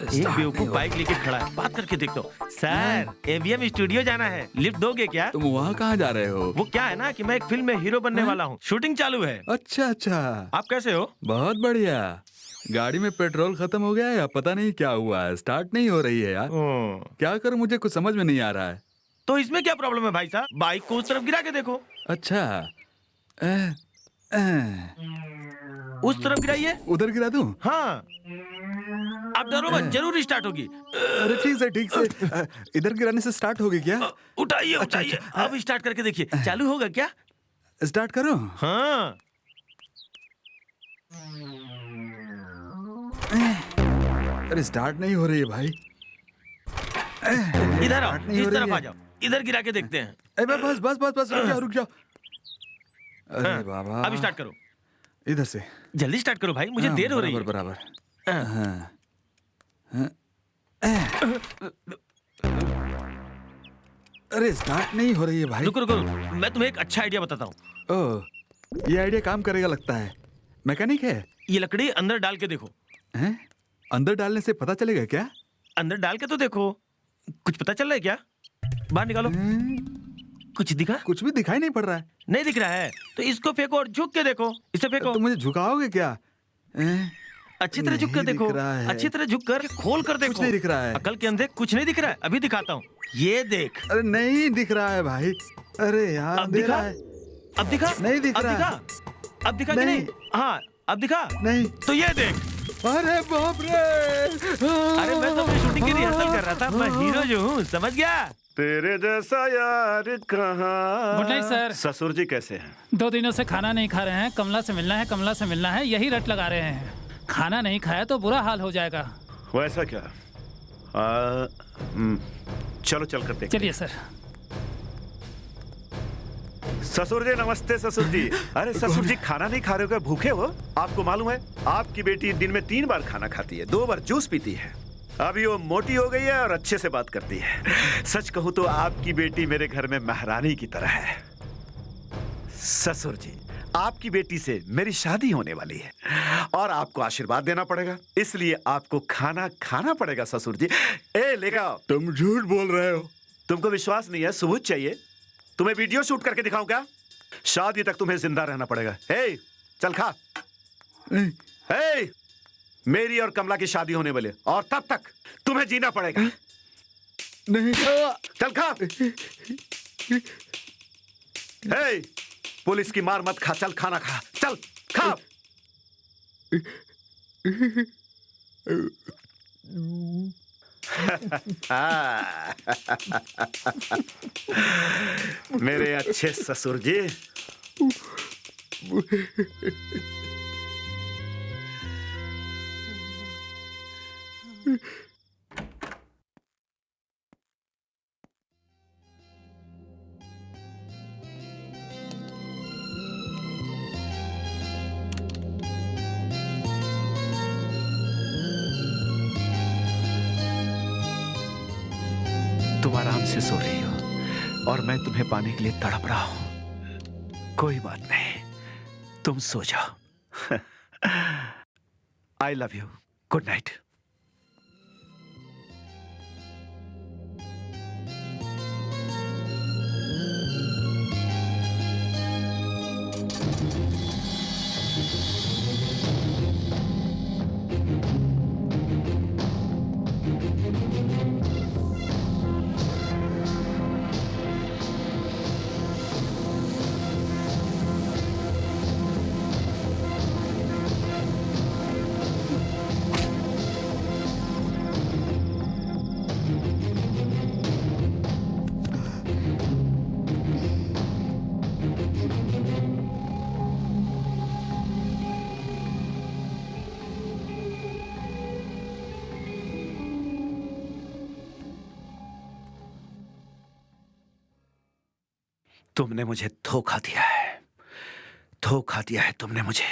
एक बेवकूफ बाइक लेके खड़ा है, बात करके देख लो। सर, एवीएम स्टूडियो जाना है, लिफ्ट दोगे क्या? तुम वहाँ कहाँ जा रहे हो? वो क्या है ना कि मैं एक फिल्म में हीरो बनने वाला हूँ, शूटिंग चालू है। अच्छा अच्छा, आप कैसे हो? बहुत बढ़िया। गाड़ी में पेट्रोल खत्म हो गया है या पता नहीं क्या हुआ है, स्टार्ट नहीं हो रही है यार। क्या करूं, मुझे कुछ समझ में नहीं आ रहा है। तो इसमें क्या प्रॉब्लम है भाई साहब? बाइक को उस तरफ गिरा के देखो। अच्छा, उस तरफ गिराइए। उधर गिरा दूं? हाँ, आप डरो मत, जरूर स्टार्ट होगी। अरे ठीक से। इधर गिराने से स्टार्ट होगी क्या? उठाइए उठाइए, अब स्टार्ट करके देखिए, चालू होगा क्या? स्टार्ट करो। हाँ, अरे स्टार्ट नहीं हो रही है भाई। इधर आओ, नहीं इस हो रही तरफ है। आ जाओ, इधर गिरा के देखते हैं। बस रुक जाओ। अरे बाबा, अब स्टार्ट करो, इधर से। जल्दी स्टार्ट करो भाई, मुझे देर हो रही है। बराबर। अरे स्टार्ट नहीं हो रही है भाई। रुको, मैं तुम्हें एक अच्छा आइडिया बताता हूँ। ओह, ये आइडिया काम करेगा लगता है। मैकेनिक है? ये लकड़ी अंदर डाल के देखो। हैं? अंदर डालने से पता चलेगा क्या? अंदर डाल के तो देखो, कुछ पता चल रहा है क्या? बाहर निकालो। कुछ दिखा? कुछ भी दिखाई नहीं पड़ रहा है। नहीं दिख रहा है तो इसको फेंको और झुक के देखो। इसे फेंको। तो मुझे झुकाओगे क्या? अच्छी तरह झुक कर देखो, अच्छी तरह झुक कर, खोल कर देखो। कुछ नहीं दिख रहा है। अकल के अंधे कुछ नहीं दिख रहा है। अभी दिखाता हूँ, ये देख। अरे नहीं दिख रहा है भाई। अरे यार, अब दिखा? अब दिखा? नहीं दिख रहा है। अब दिखा कि नहीं? हाँ, अब दिखा? नहीं। तो ये देख। अरे बाप रे! अरे मैं तो अपनी शूटिंग की रिहर्सल कर रहा था, मैं हीरो जो हूँ, समझ गया? तेरे जैसा यार कहाँ। Good night sir. ससुर जी कैसे हैं? 2 दिनों से खाना नहीं खा रहे हैं। कमला से मिलना है, यही रट लगा रहे हैं। खाना नहीं खाया तो बुरा हाल हो जाएगा। वैसा क्या? चलो चल कर देखते। चलिए सर। ससुर जी नमस्ते। ससुर जी, अरे ससुर जी खाना नहीं खा रहे हो क्या? भूखे हो? आपको मालूम है आपकी बेटी दिन में 3 बार खाना खाती है, 2 बार जूस पीती है। अभी वो मोटी हो गई है और अच्छे से बात करती है। सच कहूं तो आपकी बेटी मेरे घर में महारानी की तरह है। ससुर जी, आपकी बेटी से मेरी शादी होने वाली है और आपको आशीर्वाद देना पड़ेगा, इसलिए आपको खाना खाना पड़ेगा। ससुर जी, ए लेगा। तुम झूठ बोल रहे हो। तुमको विश्वास नहीं है? सबूत चाहिए? तुम्हें वीडियो शूट करके दिखाऊं क्या? शादी तक तुम्हें जिंदा रहना पड़ेगा। हे, चल खा। हे, मेरी और कमला की शादी होने वाली और तब तक तुम्हें जीना पड़ेगा। नहीं, चल खा। हे, पुलिस की मार मत खा, चल खाना खा, चल खा। मेरे अच्छे ससुर जी। तुम आराम से सो रही हो और मैं तुम्हें पाने के लिए तड़प रहा हूं। कोई बात नहीं, तुम सो जाओ। I love you. Good night. तुमने मुझे धोखा दिया है, धोखा दिया है तुमने मुझे।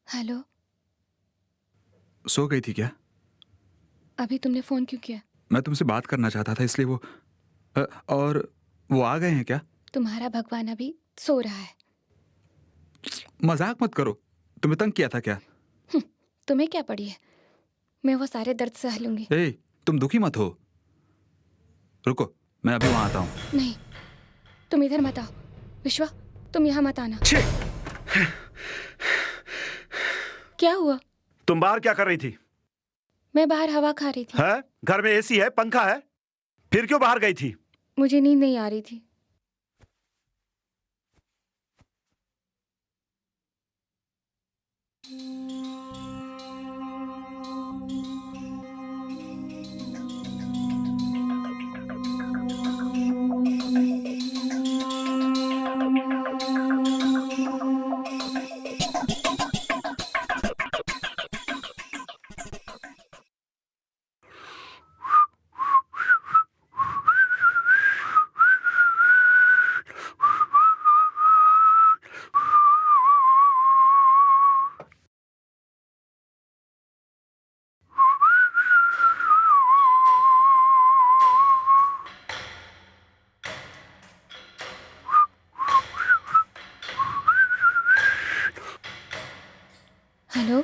हेलो, सो गई थी क्या? अभी तुमने फोन क्यों किया? मैं तुमसे बात करना चाहता था इसलिए और वो आ गए हैं क्या? तुम्हारा भगवान अभी सो रहा है। मजाक मत करो। तुम्हें तंग किया था क्या? तुम्हें क्या पड़ी है? मैं वो सारे दर्द सह लूंगी। ए, तुम दुखी मत हो। रुको, मैं अभी वहां आता हूँ। नहीं, तुम इधर मत आओ। विश्वा, तुम यहाँ मत आना। क्या हुआ? तुम बाहर क्या कर रही थी? मैं बाहर हवा खा रही थी। है? घर में एसी है, पंखा है, फिर क्यों बाहर गई थी? मुझे नींद नहीं आ रही थी। हेलो,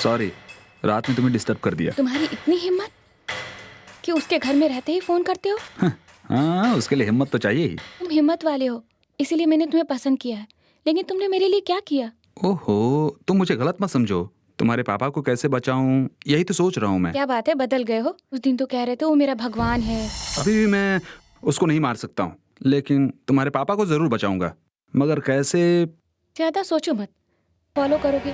सॉरी, रात में तुम्हें डिस्टर्ब कर दिया। तुम्हारी इतनी हिम्मत कि उसके घर में रहते ही फोन करते हो? हाँ, उसके लिए हिम्मत तो चाहिए ही। तुम हिम्मत वाले हो, इसीलिए मैंने तुम्हें पसंद किया है। लेकिन तुमने मेरे लिए क्या किया? ओहो, तुम मुझे गलत मत समझो। तुम्हारे पापा को कैसे बचाऊं, यही तो सोच रहा हूँ मैं। क्या बात है, बदल गए हो? उस दिन तो कह रहे थे वो मेरा भगवान है। अभी भी मैं उसको नहीं मार सकता हूँ, लेकिन तुम्हारे पापा को जरूर बचाऊंगा। मगर कैसे? ज्यादा सोचो मत। फॉलो करोगे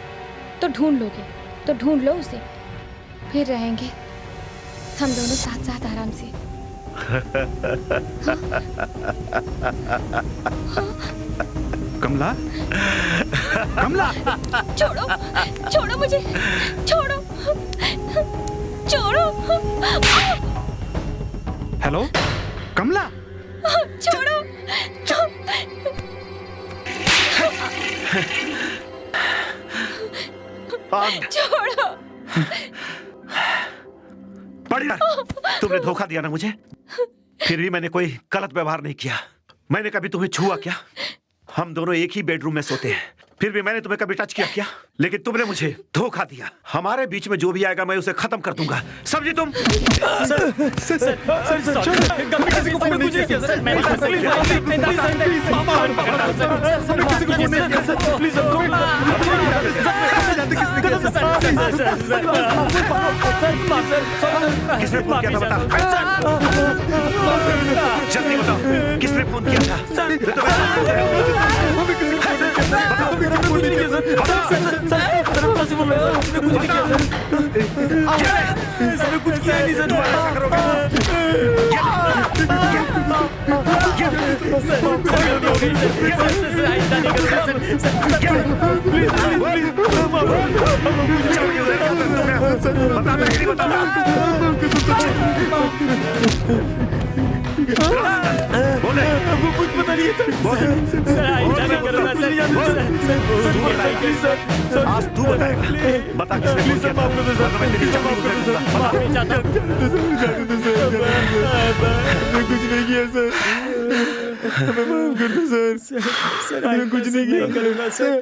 तो ढूंढ लोगे, तो ढूंढ लो उसे, फिर रहेंगे हम दोनों साथ साथ आराम से। कमला, कमला, छोड़ो, छोड़ो मुझे, छोड़ो, छोड़ो। हेलो, कमला, छोड़ो। छोड़ो। बढ़िया, तुमने धोखा दिया ना मुझे। फिर भी मैंने कोई गलत व्यवहार नहीं किया। मैंने कभी तुम्हें छुआ क्या? हम दोनों एक ही बेडरूम में सोते हैं, फिर भी मैंने तुम्हें कभी टच किया क्या? लेकिन तुमने मुझे धोखा दिया। हमारे बीच में जो भी आएगा मैं उसे खत्म कर दूंगा, समझी तुम? किसने फोन किया था बता? जल्दी बताओ, किसने फोन किया था? कुछ किया नहीं सर। बोले कुछ पता नहीं है सर। आज तू बताएगा। बता किसने फोन किया था? वरना मैं तेरी चमड़ी उधेड़ दूंगा। मैं कुछ नहीं किया सर, हमें माफ कर दो सर, मैं कुछ नहीं किया सर।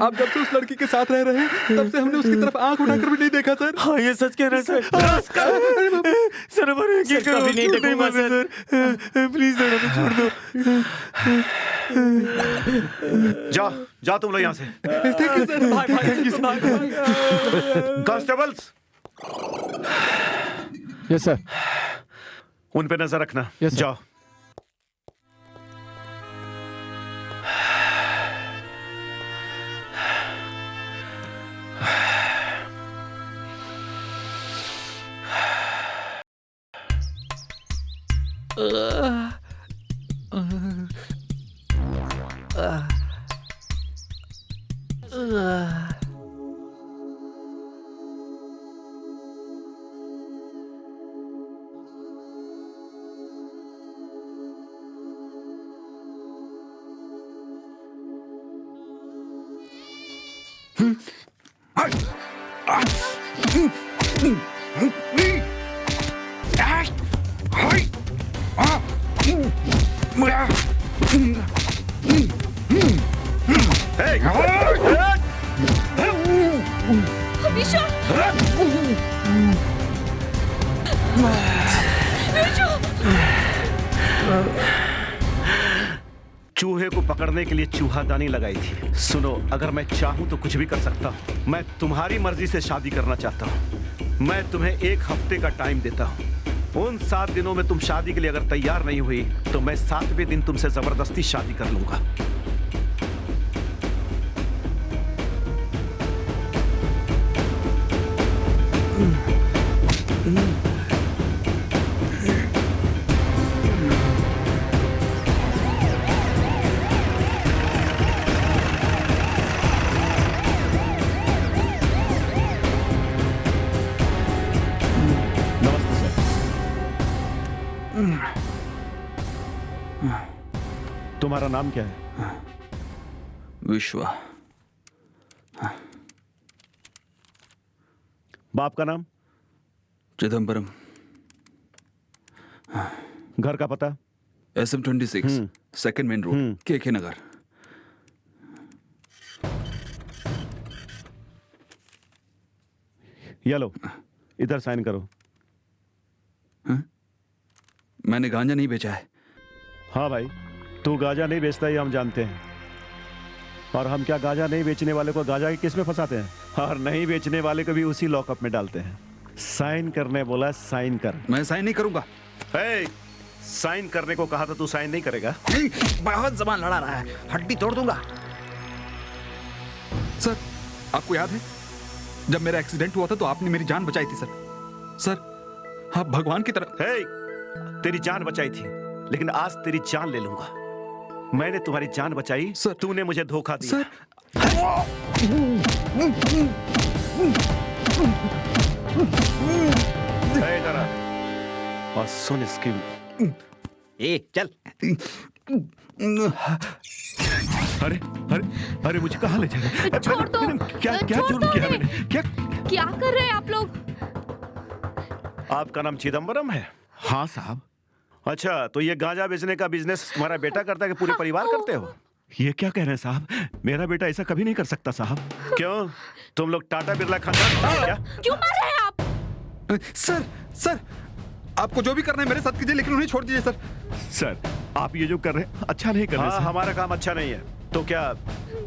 आप जब से उस लड़की के साथ रह रहे हैं तब से हमने उसकी तरफ आंख उठाकर भी नहीं देखा सर। हाँ, ये सच कह रहे हैं सर। सर हमारे यकीन करो, कभी नहीं झूठ देखूंगा मानते सर। प्लीज सर, हमें छोड़ दो। जाओ जाओ तुम लोग यहाँ से। Constables, yes sir. उन पे नजर रखना। Yes, sir. जाओ। चूहे को पकड़ने के लिए चूहादानी लगाई थी। सुनो, अगर मैं चाहूं तो कुछ भी कर सकता हूं। मैं तुम्हारी मर्जी से शादी करना चाहता हूं। मैं तुम्हें 1 हफ्ते का टाइम देता हूं। उन 7 दिनों में तुम शादी के लिए अगर तैयार नहीं हुई तो मैं 7वें दिन तुमसे जबरदस्ती शादी कर लूंगा। तुम्हारा नाम क्या है? विश्वा। बाप का नाम? चिदम्बरम। घर का पता? SM26 second main road, KK Nagar. ये लो, इधर साइन करो। मैंने गांजा नहीं बेचा है। हाँ भाई, तू गांजा नहीं बेचता ये हम जानते हैं। और हम क्या गांजा नहीं बेचने वाले को गांजा के केस में फंसाते हैं? और नहीं बेचने वाले को भी उसी लॉकअप में डालते हैं। साइन करने बोला, साइन कर। मैं साइन नहीं करूंगा। साइन करने को कहा तो तू साइन नहीं करेगा? बहुत जबान लड़ा रहा है, हड्डी तोड़ दूंगा। सर, आपको याद है जब मेरा एक्सीडेंट हुआ था तो आपने मेरी जान बचाई थी सर। सर, आप भगवान की तरह। तेरी जान बचाई थी, लेकिन आज तेरी जान ले लूंगा। मैंने तुम्हारी जान बचाई सर, तूने मुझे धोखा दिया। सर, इधर आ और सुन इसकी। चल। अरे अरे अरे, मुझे कहाँ ले जाएगा? छोड़ दो। क्या क्या छोड़ जुर्म दो किया हमें। मैंने? क्या कर रहे हैं आप लोग? आपका नाम चिदम्बरम है? हाँ साहब। अच्छा, तो ये गांजा बेचने का बिजनेस तुम्हारा बेटा करता है कि पूरे परिवार करते हो? ये क्या कह रहे हैं साहब? मेरा बेटा ऐसा कभी नहीं कर सकता साहब। क्यों? तुम लोग टाटा बिरला खानदान से हो क्या? क्यों मार रहे हैं आप? सर, सर, आपको जो भी करना है मेरे साथ कीजिए, लेकिन उन्हें छोड़ दीजिए सर। सर, आप ये जो कर रहे हैं अच्छा नहीं कर रहे। हाँ, हमारा काम अच्छा नहीं है। तो क्या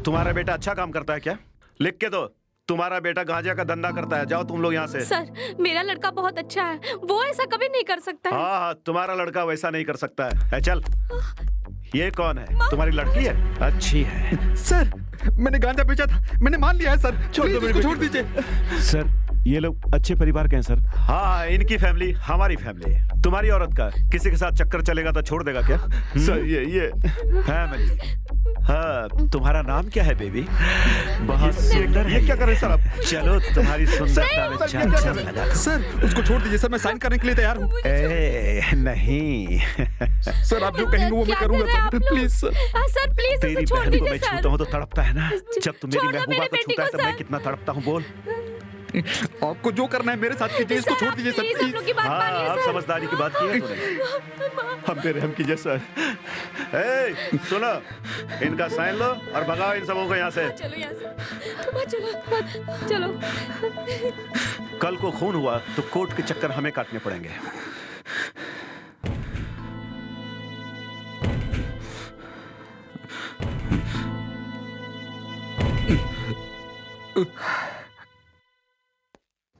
तुम्हारा बेटा अच्छा काम करता है क्या? लिख के दो, तुम्हारा बेटा गांजा का धंधा करता है। जाओ तुम लोग यहाँ से। सर, मेरा लड़का बहुत अच्छा है, वो ऐसा कभी नहीं कर सकता है। हाँ, तुम्हारा लड़का वैसा नहीं कर सकता है। चल। ये कौन है? तुम्हारी लड़की है? अच्छी है। सर, मैंने गांजा बेचा था, मैंने मान लिया है सर। छोड़ दीजिए सर। ये लोग अच्छे परिवार के हैं सर। हाँ, इनकी फैमिली हमारी फैमिली। तुम्हारी औरत का किसी के साथ चक्कर चलेगा तो छोड़ देगा क्या? सर, ये फैमिली। हाँ, तुम्हारा नाम क्या है बेबी? बहुत सुंदर। ये क्या कर रहे सर आप? चलो, तुम्हारी सुंदरता में चांद लगा। सर, उसको छोड़ दीजिए सर, मैं साइन करने के लिए तैयार हूँ। नहीं सर, आप जो कहेंगे वो मैं करूंगा sir, please sir. Sir please तेरी बहन को मैं छूता हूँ तो तड़पता है ना? जब तुम मेरी महबूबा को छूता है तो मैं कितना तड़पता हूँ, बोल। आपको जो करना है मेरे साथ कीजिए, इसको छोड़ दीजिए सर, प्लीज। हाँ, आप समझदारी की बात की है तूने। हम पे रहम कीजिए सर। सुनो, इनका साइन लो और भगाओ इन सबों को यहाँ से। चलो यहाँ से, चलो। कल को खून हुआ तो कोर्ट के चक्कर हमें काटने पड़ेंगे।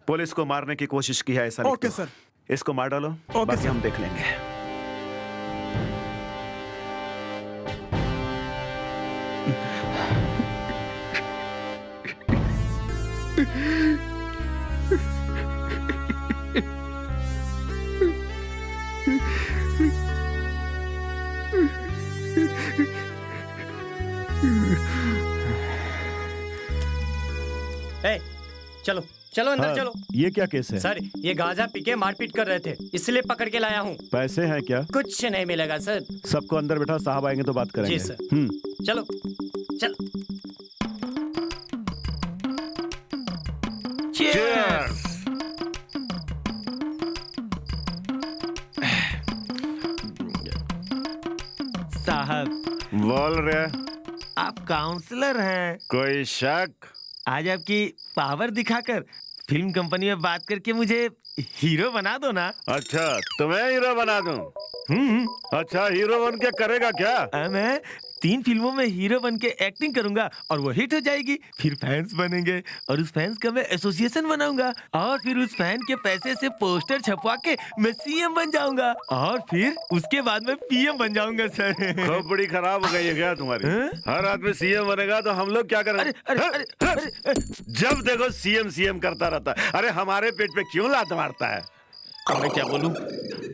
पुलिस को मारने की कोशिश की है, ऐसा लिख ओके दो। सर। इसको मार डालो, ओके बाकी सर। हम देख लेंगे। चलो चलो अंदर हाँ, चलो। ये क्या केस है? सर, ये गांजा पी के मारपीट कर रहे थे, इसलिए पकड़ के लाया हूँ। पैसे हैं क्या? कुछ नहीं मिलेगा सर। सबको अंदर बैठा, साहब आएंगे तो बात करेंगे। जी सर। चलो चल। Cheers! साहब, बोल रहे आप काउंसलर हैं। कोई शक? आज आपकी पावर दिखाकर फिल्म कंपनी में बात करके मुझे हीरो बना दो ना। अच्छा, तुम्हें हीरो बना दूं? अच्छा, हीरो बन के करेगा क्या? मैं 3 फिल्मों में हीरो बन के एक्टिंग करूंगा और वो हिट हो जाएगी। फिर फैंस बनेंगे और उस फैंस का मैं एसोसिएशन बनाऊंगा और फिर उस फैन के पैसे से पोस्टर छपवा के मैं सीएम बन जाऊंगा और फिर उसके बाद मैं पीएम बन जाऊंगा सर। खूब बड़ी खराब हो गई है क्या तुम्हारी? हर आदमी सीएम बनेगा तो हम लोग क्या करेंगे? जब देखो सीएम सीएम करता रहता है। अरे हमारे पेट पे क्यों लात मारता है? मैं क्या बोलूं?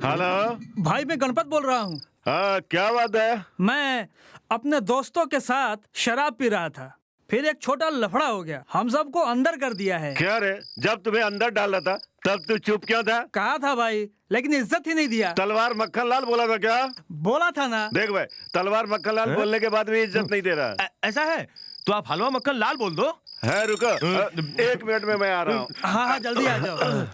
हेलो भाई, मैं गणपत बोल रहा हूँ। हाँ, क्या बात है? मैं अपने दोस्तों के साथ शराब पी रहा था, फिर एक छोटा लफड़ा हो गया, हम सबको अंदर कर दिया है। क्या रे, जब तुम्हें अंदर डाल रहा था तब तू चुप क्यों था? कहा था भाई, लेकिन इज्जत ही नहीं दिया। तलवार मक्खन लाल बोला था क्या? बोला था ना। देख भाई, तलवार मक्खन लाल बोलने के बाद भी इज्जत नहीं दे रहा। ऐसा है तो आप हलवा मक्खन लाल बोल दो। है, रुको 1 मिनट में मैं आ रहा हूँ। हाँ, जल्दी आ जाओ।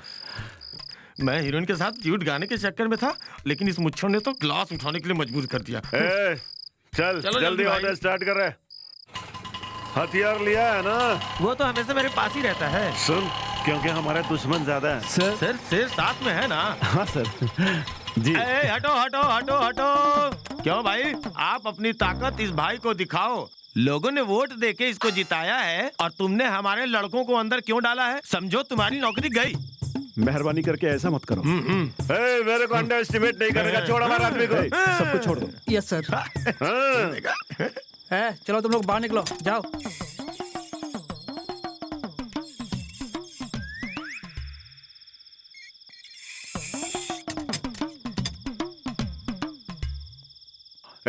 मैं हीरोइन के साथ क्यूट गाने के चक्कर में था, लेकिन इस मुच्छर ने तो ग्लास उठाने के लिए मजबूर कर दिया। चल जल्दी ऑर्डर स्टार्ट कर रहे। हथियार लिया है ना? वो तो हमेशा मेरे पास ही रहता है। सुन, क्योंकि हमारे दुश्मन ज्यादा है। सर शेर साथ में है ना? हाँ सर जी। हटो हटो हटो हटो। क्यों भाई, आप अपनी ताकत इस भाई को दिखाओ। लोगों ने वोट देके इसको जिताया है और तुमने हमारे लड़कों को अंदर क्यों डाला है? समझो तुम्हारी नौकरी गई। मेहरबानी करके ऐसा मत करो। मेरे को अंडर एस्टिमेट नहीं करेगा। छोड़ हमारे आदमी को। सबको छोड़ दो। Yes sir. चलो तुम लोग बाहर निकलो, जाओ।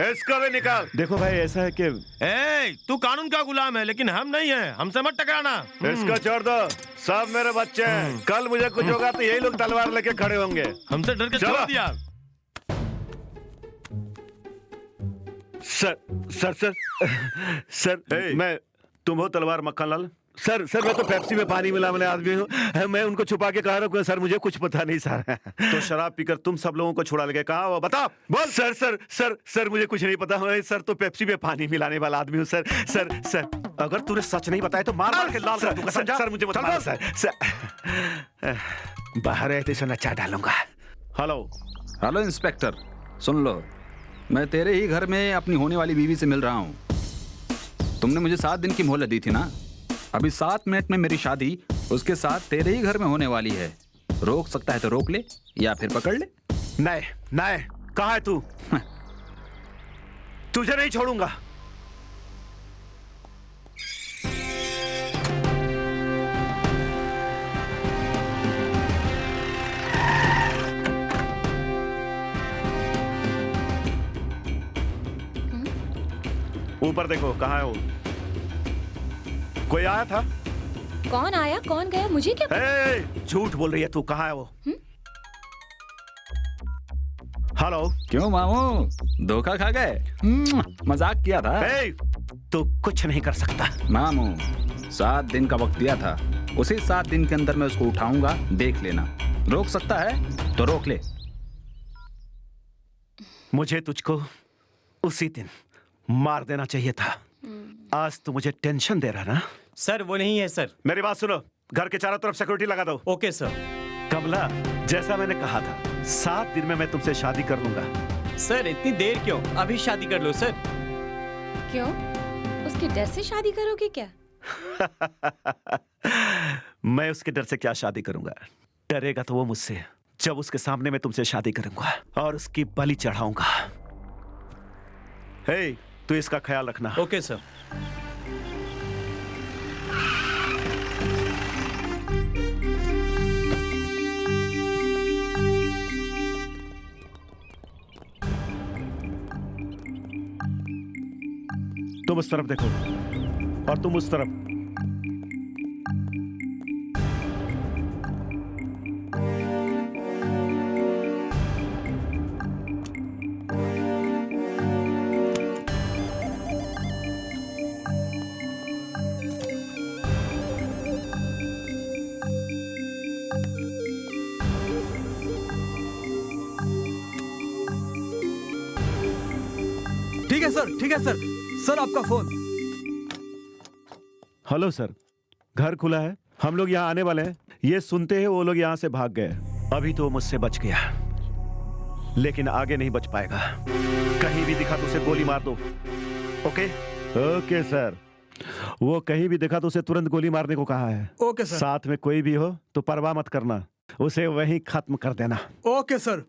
इसको भी निकाल। देखो भाई, ऐसा है कि तू कानून का गुलाम है, लेकिन हम नहीं हैं। हमसे मत टकराना। इसको छोड़ दो, सब मेरे बच्चे हैं। कल मुझे कुछ होगा तो यही लोग तलवार लेके खड़े होंगे। हमसे डर के छोड़ दिया। सर सर सर सर मैं तुम हो तलवार मक्खन लाल? सर मैं तो पेप्सी में पानी मिलाने आदमी हूँ। मैं उनको छुपा के कह रहा हूँ सर, मुझे कुछ पता नहीं सर। तो शराब पीकर तुम सब लोगों को छुड़ा लेके कहा वो बता, बोल। सर सर सर सर मुझे कुछ नहीं पता। सर तो पेप्सी में पानी मिलाने वाला आदमी हूँ सर। सर सर अगर तूने सच नहीं बताया तो मार मार के लाल कर दूंगा, समझा? सर मुझे मत मारो सर। बाहर है तो नचा डालूंगा। हेलो इंस्पेक्टर, सुन लो, मैं तेरे ही घर में अपनी होने वाली बीवी से मिल रहा हूँ। तुमने मुझे 7 दिन की मोहलत दी थी ना? अभी 7 मिनट में मेरी शादी उसके साथ तेरे ही घर में होने वाली है। रोक सकता है तो रोक ले या फिर पकड़ ले। नहीं नहीं, कहाँ है तू? तुझे नहीं छोड़ूंगा। ऊपर देखो, कहाँ है वो? कोई आया था? कौन आया कौन गया मुझे क्या पता? झूठ बोल रही है तू, कहाँ है वो? हेलो। क्यों मामू, धोखा खा गए? मजाक किया था। तू कुछ नहीं कर सकता। मामू, 7 दिन का वक्त दिया था, उसी 7 दिन के अंदर मैं उसको उठाऊंगा, देख लेना। रोक सकता है तो रोक ले। मुझे तुझको उसी दिन मार देना चाहिए था। आज तू मुझे टेंशन दे रहा ना? सर वो नहीं है सर। मेरी बात सुनो, घर के चारों तरफ सिक्योरिटी लगा दो। Okay sir. कमला, जैसा मैंने कहा था, 7 दिन में मैं तुमसे शादी कर लूंगा। सर इतनी देर क्यों? अभी शादी कर लो सर। क्यों? उसके डर से शादी करोगे क्या? मैं उसके डर से क्या शादी करूंगा? डरेगा तो वो मुझसे, जब उसके सामने मैं तुमसे शादी करूंगा और उसकी बलि चढ़ाऊंगा। तू इसका ख्याल रखना। Okay sir. तुम उस तरफ देखो और तुम उस तरफ। ठीक है सर, ठीक है सर। सर आपका फोन। हेलो सर, घर खुला है, हम लोग यहाँ आने वाले हैं। ये सुनते हैं वो लोग यहाँ से भाग गए। अभी तो वो मुझसे बच गया, लेकिन आगे नहीं बच पाएगा। कहीं भी दिखा तो उसे गोली मार दो। ओके? Okay sir. वो कहीं भी दिखा तो उसे तुरंत गोली मारने को कहा है। Okay sir. साथ में कोई भी हो तो परवाह मत करना, उसे वहीं खत्म कर देना। Okay sir.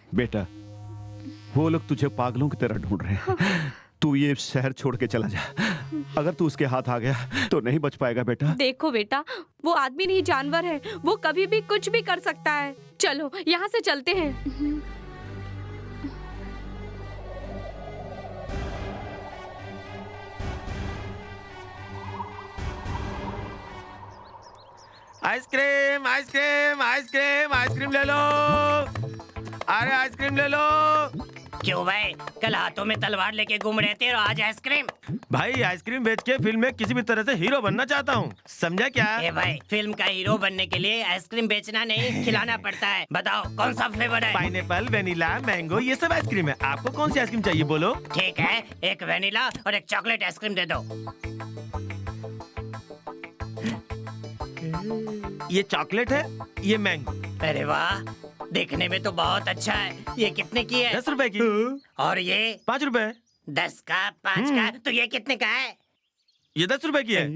बेटा, वो लोग तुझे पागलों की तरह ढूंढ रहे हैं। तू ये शहर छोड़ के चला जा। अगर तू उसके हाथ आ गया तो नहीं बच पाएगा बेटा। देखो बेटा, वो आदमी नहीं जानवर है, वो कभी भी कुछ भी कर सकता है। चलो यहाँ से चलते हैं। आइसक्रीम आइसक्रीम आइसक्रीम आइसक्रीम ले लो। अरे आइसक्रीम ले लो। क्यों भाई, कल हाथों में तलवार लेके घूम रहे थे और आज आइसक्रीम? भाई आइसक्रीम बेच के फिल्म में किसी भी तरह से हीरो बनना चाहता हूँ, समझा क्या? ए भाई, फिल्म का हीरो बनने के लिए आइसक्रीम बेचना नहीं, खिलाना पड़ता है। बताओ कौन सा फ्लेवर है? पाइनएप्पल, वेनिला, मैंगो, ये सब आइसक्रीम है। आपको कौन सी आइसक्रीम चाहिए बोलो? ठीक है, एक वेनिला और एक चॉकलेट आइसक्रीम दे दो। ये चॉकलेट है, ये मैंगो। अरे वाह, देखने में तो बहुत अच्छा है। ये कितने की है? 10 रुपए की। और ये? 5 रुपए। 10 का 5 का, तो ये कितने का है? ये 10 रुपए की है।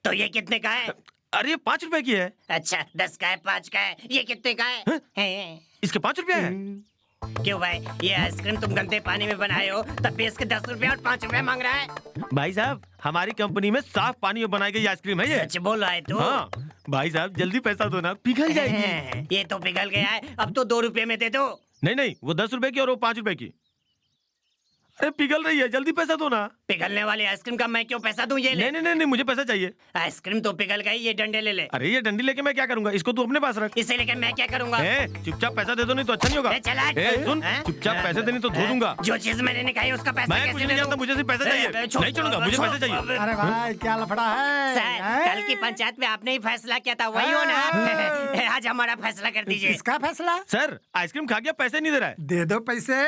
तो ये कितने का है? अरे ये 5 रुपए की है। अच्छा, 10 का है, 5 का है, ये कितने का है? इसके 5 रुपए है। क्यों भाई, ये आइसक्रीम तुम गंदे पानी में बनाए हो, तब भी इसके 10 रुपए और 5 रुपए मांग रहा है? भाई साहब, हमारी कंपनी में साफ पानी में बनाई गई आइसक्रीम है ये। सच बोल रहा है तू? हाँ भाई साहब, जल्दी पैसा दो ना, पिघल जाएगी। ये तो पिघल गया है, अब तो 2 रुपए में दे दो। नहीं नहीं, वो 10 रुपए की और वो 5 रुपए की। अरे पिघल रही है, जल्दी पैसा दो ना। पिघलने वाली आइसक्रीम का मैं क्यों पैसा दूं? ये ले। नहीं नहीं नहीं, मुझे पैसा चाहिए। आइसक्रीम तो पिघल गई, ये डंडे ले ले। अरे ये डंडी लेके मैं क्या करूंगा? इसको तू अपने पास रख। इसे लेकर मैं क्या करूंगा? चुपचाप पैसा दे दो, नहीं तो अच्छा नहीं होगा। चला सुन, चुपचाप पैसे देने तो धो दूंगा। जो चीज मैंने निकाली उसका पैसा मैं कुछ नहीं जानता, मुझे सिर्फ पैसा चाहिए। नहीं छोड़ूंगा, मुझे पैसा चाहिए। अरे भाई क्या लफड़ा है? सर, कल की पंचायत में आपने ही फैसला किया था, वही हो ना? आज हमारा फैसला कर दीजिए। किसका फैसला? सर, आइसक्रीम खा गया, पैसे नहीं दे रहा है। दे दो पैसे।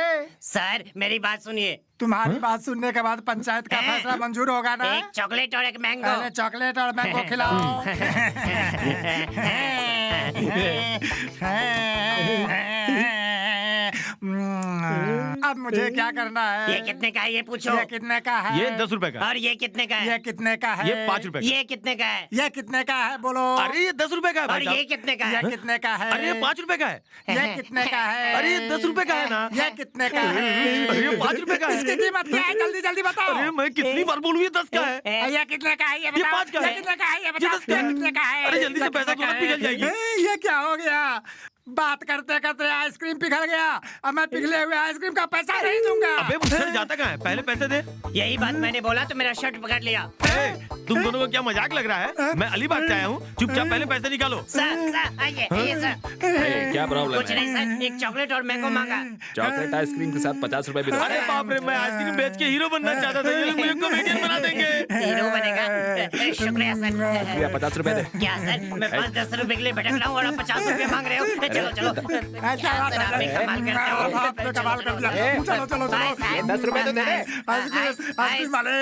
सर मेरी बात सुनिए। तुम्हारी बात सुनने के बाद पंचायत का फैसला मंजूर होगा ना? एक चॉकलेट और एक मैंगो। पहले चॉकलेट और मैंगो खिलाओ। अब मुझे क्या करना है? ये कितने का है ये पूछो। ये कितने का है? ये 10 रुपए का। और ये कितने का है? ये कितने का है? ये 5 रुपए का। ये कितने का है? ये कितने का है बोलो? अरे ये 10 रुपए का है और भाई साहब। ये कितने का ये है? कितने का है? अरे ये 5 रुपए का है। ये कितने का है? अरे ये 10 रुपए का है ना। ये कितने का है? अरे ये 5 रुपए का है। इसकी कीमत क्या है? जल्दी जल्दी बताओ। अरे मैं कितनी बार बोलूं, ये 10 का है। ये कितने का है? ये ये बताओ। 5 का है। ये कितने का है? ये ये बताओ। 10 का है। ये कितने का है? अरे जल्दी से पैसा दो ना, पिघल जाएगी। ये क्या हो गया? बात करते करते आइसक्रीम पिघल गया। अब मैं पिघले हुए आइसक्रीम का पैसा नहीं दूंगा। अबे मुझसे जाता कहाँ है? पहले पैसे दे। यही बात मैंने बोला तो मेरा शर्ट पकड़ लिया। तुम दोनों को क्या मजाक लग रहा है? मैं अलीबाग से आया हूँ, चुपचाप पहले पैसे निकालो। सर आइए आइए सर। क्या प्रॉब्लम कुछ नहीं सर, एक चॉकलेट और मैंगो मांगा। चॉकलेट आइसक्रीम के साथ 50 रुपए भी दो। अरे बाप रे, मैं आइसक्रीम बेच के हीरो बनना चाहता था, ये लोग मुझे कॉमेडियन बना देंगे। हीरो बनेगा? शुक्रिया सर। 50 रुपए दे। क्या सर, मैं 5-10 रुपए के लिए भटक रहा हूँ और आप 50 रुपए मांग रहे हो? चलो चलो। क्या सर, आप भी कमाल करते हो। आपने कमाल कर दिया। चलो चलो बाय, चलो। बाय। 10 रुपए तो दे दे। आइसक्रीम वाले।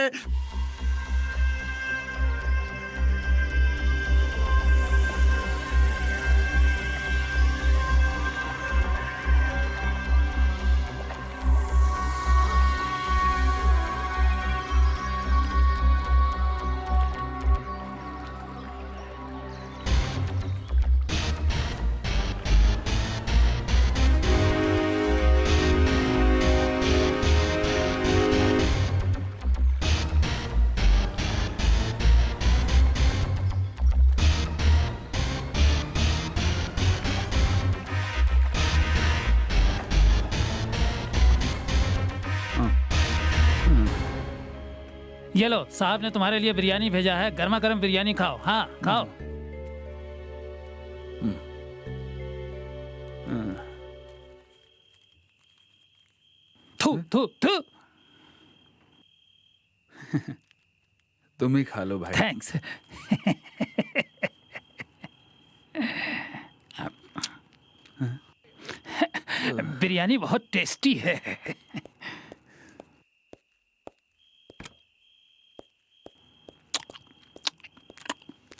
ये लो, साहब ने तुम्हारे लिए बिरयानी भेजा है, गर्मा गर्म बिरयानी खाओ। हाँ खाओ। थू थू थू। तुम ही खा लो भाई। थैंक्स। बिरयानी बहुत टेस्टी है।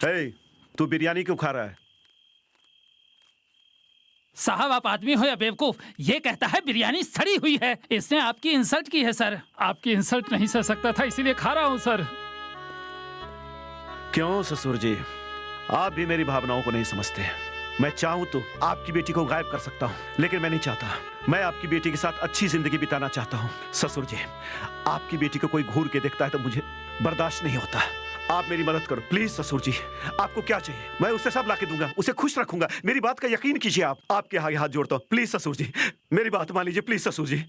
हे, तू बिरयानी क्यों खा रहा है? साहब आप आदमी हो या बेवकूफ, ये कहता है बिरयानी सड़ी हुई है। इसने आपकी इंसल्ट की है सर। आपकी इंसल्ट नहीं सह सकता था, इसीलिए खा रहा हूँ सर। क्यों ससुर जी, आप भी मेरी भावनाओं को नहीं समझते। मैं चाहूं तो आपकी बेटी को गायब कर सकता हूं, लेकिन मैं नहीं चाहता। मैं आपकी बेटी के साथ अच्छी जिंदगी बिताना चाहता हूं। ससुर जी, आपकी बेटी को कोई घूर के देखता है तो मुझे बर्दाश्त नहीं होता। आप मेरी मदद करो प्लीज ससुर जी। आपको क्या चाहिए? मैं उसे सब लाके दूंगा, उसे खुश रखूंगा। मेरी बात का यकीन कीजिए आप। आपके आगे हाथ जोड़ता हूं, प्लीज ससुर जी, मेरी बात मान लीजिए प्लीज ससुर जी।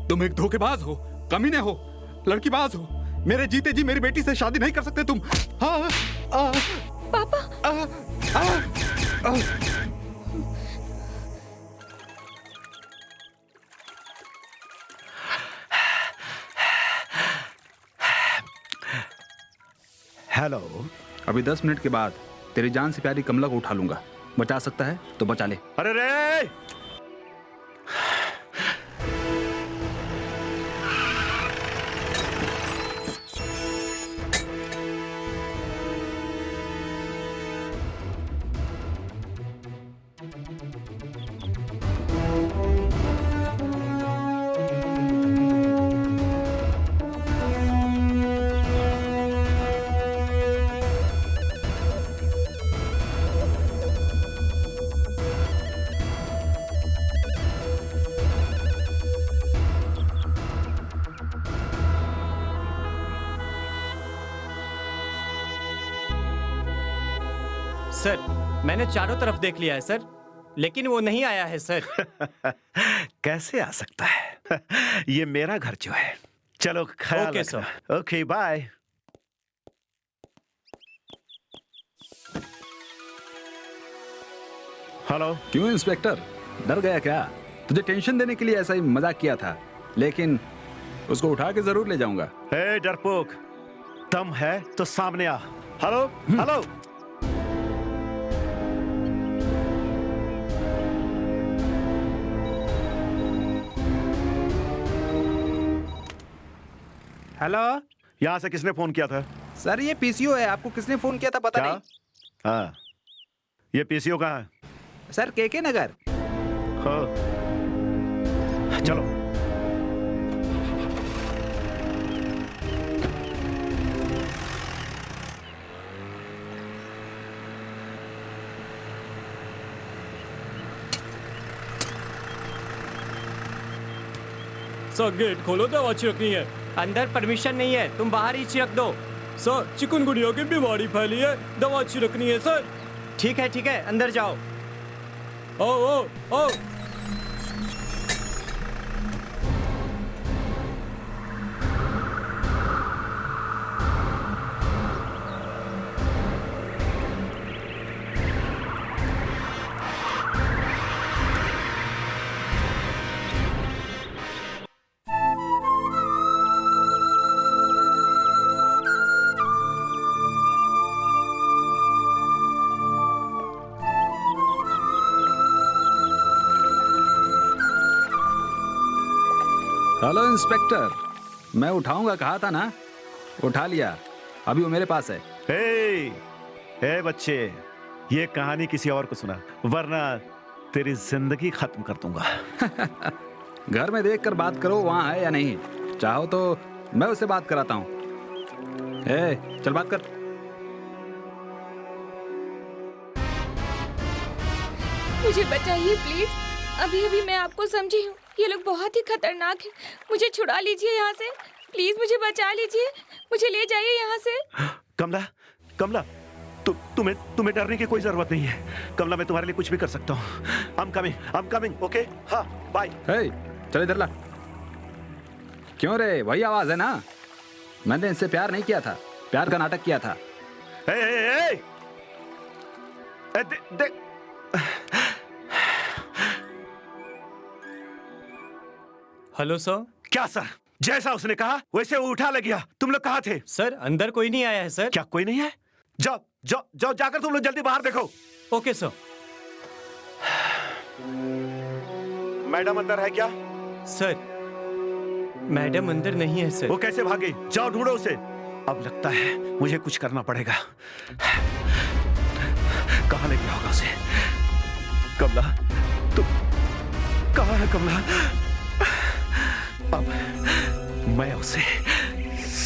तुम एक धोखेबाज हो, कमीने हो, लड़कीबाज हो। मेरे जीते जी मेरी बेटी से शादी नहीं कर सकते तुम। हाँ, पापा। हेलो। अभी 10 मिनट के बाद तेरी जान से प्यारी कमला को उठा लूंगा। बचा सकता है तो बचा ले। अरे रे, सर, मैंने चारों तरफ देख लिया है सर, लेकिन वो नहीं आया है सर। कैसे आ सकता है? ये मेरा घर जो है। चलो ख्याल ओके, रखना। Okay bye. हेलो। क्यों इंस्पेक्टर, डर गया क्या? तुझे टेंशन देने के लिए ऐसा ही मजाक किया था, लेकिन उसको उठा के जरूर ले जाऊंगा। ए डरपोक, दम है तो सामने आ। Hello hello. हेलो यहाँ से किसने फोन किया था? सर, ये पीसीओ है। आपको किसने फोन किया था पता क्या? नहीं? हाँ, ये पीसीओ कहाँ है? सर, केके नगर। हाँ, चलो। सर गेट खोलो, दवा छिड़कनी है। अंदर परमिशन नहीं है, तुम बाहर ही छिड़क दो। सर, चिकनगुनिया की बीमारी फैली है, दवा छिड़कनी है सर। ठीक है, अंदर जाओ। ओ। हेलो इंस्पेक्टर, मैं उठाऊंगा कहा था ना, उठा लिया। अभी वो मेरे पास है। ए बच्चे, ये कहानी किसी और को सुना, वरना तेरी जिंदगी खत्म कर दूंगा। घर में देख कर बात करो वहाँ है या नहीं। चाहो तो मैं उससे बात कराता हूँ। चल बात कर। मुझे बचाइए प्लीज। अभी अभी मैं आपको समझी हूँ, ये लोग बहुत ही खतरनाक हैं। मुझे छुड़ा लीजिए यहाँ से, प्लीज मुझे बचा लीजिए, मुझे ले जाइए यहाँ से। कमला, कमला, तुम्हें डरने की कोई जरूरत नहीं है। कमला, मैं तुम्हारे लिए कुछ भी कर सकता हूँ। I am coming, okay? हाँ, बाय। हे, चल इधर ला। क्यों रे, वही आवाज है ना? मैंने इससे प्यार नहीं किया था, प्यार का नाटक किया था। देख, हेलो सर। क्या सर? जैसा उसने कहा वैसे वो उठा ले गया। तुम लोग कहाँ थे? सर अंदर कोई नहीं आया है सर। क्या कोई नहीं है? जाओ जाओ जाओ, जाकर तुम लोग जल्दी बाहर देखो। Okay sir. मैडम अंदर है क्या? सर मैडम अंदर नहीं है सर। वो कैसे भागी? जाओ ढूंढो उसे। अब लगता है मुझे कुछ करना पड़ेगा। कहाँ ले गया होगा उसे? कमला, तू कहाँ है कमला? अब मैं उसे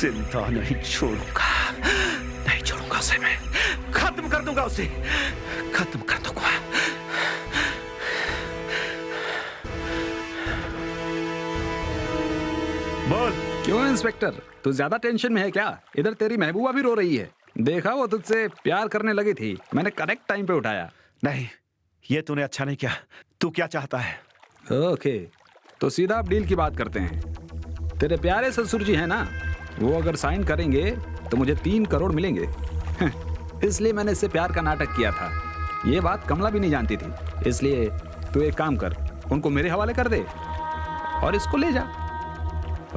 जिंदा नहीं छोड़ूंगा, नहीं छोड़ूंगा उसे। मैं खत्म कर दूंगा उसे, खत्म कर दूंगा। बोल। क्यों इंस्पेक्टर, तू ज्यादा टेंशन में है क्या? इधर तेरी महबूबा भी रो रही है। देखा, वो तुझसे प्यार करने लगी थी, मैंने करेक्ट टाइम पे उठाया। नहीं, ये तूने अच्छा नहीं किया। तू क्या चाहता है? ओके, तो सीधा आप डील की बात करते हैं। तेरे प्यारे ससुर जी हैं ना, वो अगर साइन करेंगे तो मुझे 3 करोड़ मिलेंगे। इसलिए मैंने इससे प्यार का नाटक किया था। ये बात कमला भी नहीं जानती थी। इसलिए तू एक काम कर, उनको मेरे हवाले कर दे और इसको ले जा।